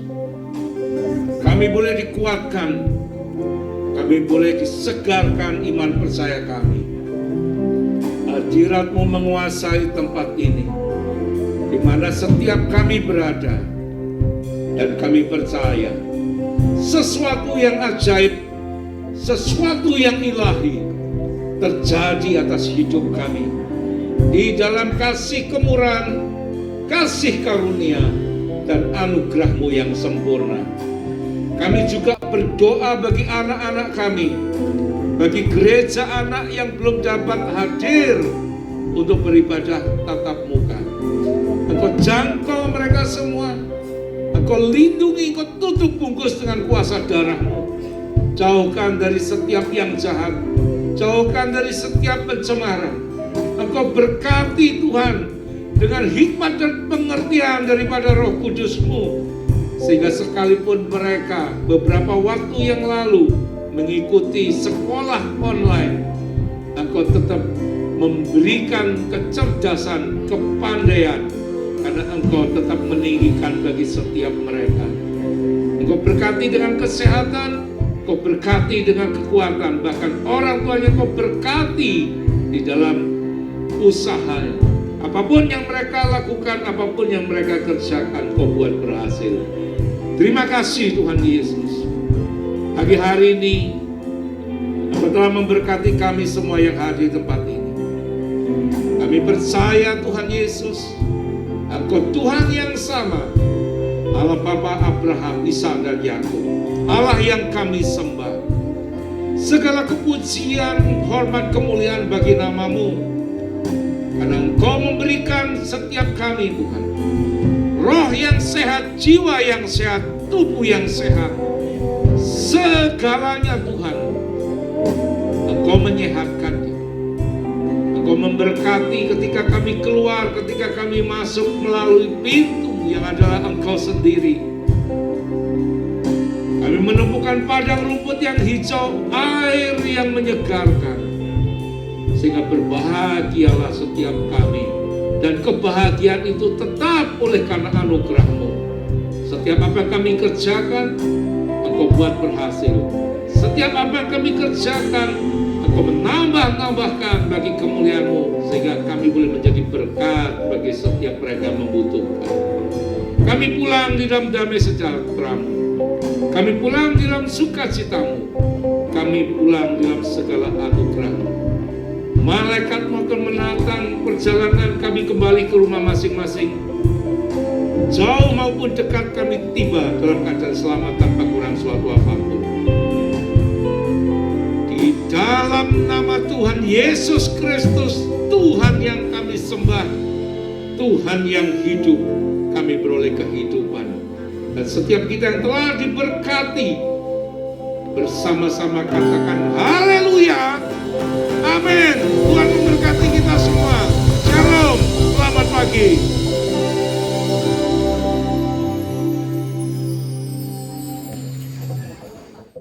Kami boleh dikuatkan, kami boleh disegarkan iman percaya kami. Hadirat-Mu menguasai tempat ini, di mana setiap kami berada, dan kami percaya sesuatu yang ajaib, sesuatu yang ilahi terjadi atas hidup kami. Di dalam kasih kemurahan, kasih karunia, dan anugerah-Mu yang sempurna. Kami juga berdoa bagi anak-anak kami, bagi gereja anak yang belum dapat hadir untuk beribadah tatap muka. Engkau jangkau mereka semua, Engkau lindungi, Engkau tutup bungkus dengan kuasa darah-Mu. Jauhkan dari setiap yang jahat, jauhkan dari setiap pencemaran. Engkau berkati Tuhan dengan hikmat dan pengertian daripada Roh Kudus-Mu, sehingga sekalipun mereka beberapa waktu yang lalu mengikuti sekolah online, Engkau tetap memberikan kecerdasan, kepandaian, karena Engkau tetap meninggikan bagi setiap mereka. Engkau berkati dengan kesehatan, Engkau berkati dengan kekuatan, bahkan orang tuanya Engkau berkati di dalam usaha, apapun yang mereka lakukan, apapun yang mereka kerjakan, Kau buat berhasil. Terima kasih Tuhan Yesus. Pagi hari ini Engkau telah memberkati kami semua yang hadir di tempat ini. Kami percaya Tuhan Yesus, Engkau Tuhan yang sama, Allah Bapa Abraham, Ishak, dan Yakub, Allah yang kami sembah. Segala kepujian, hormat, kemuliaan bagi nama-Mu, karena Engkau memberikan setiap kami Tuhan roh yang sehat, jiwa yang sehat, tubuh yang sehat, segalanya Tuhan. Engkau menyehatkannya, Engkau memberkati ketika kami keluar, ketika kami masuk melalui pintu yang adalah Engkau sendiri. Kami menemukan padang rumput yang hijau, air yang menyegarkan, sehingga berbahagialah setiap kami, dan kebahagiaan itu tetap oleh karena anugerah-Mu. Setiap apa yang kami kerjakan, Engkau buat berhasil. Setiap apa yang kami kerjakan, Engkau menambah-nambahkan bagi kemuliaan-Mu, sehingga kami boleh menjadi berkat bagi setiap mereka yang membutuhkan. Kami pulang pulang di dalam damai sejahtera-Mu. Kami pulang di dalam sukacita-Mu. Kami pulang dalam segala anugerah-Mu. Malaikat-Mu akan menatang perjalanan kami kembali ke rumah masing-masing. Jauh maupun dekat kami tiba dalam keadaan selamat tanpa kurang suatu apapun. Di dalam nama Tuhan Yesus Kristus, Tuhan yang kami sembah, Tuhan yang hidup, kami beroleh kehidupan. Dan setiap kita yang telah diberkati, bersama-sama katakan haleluya.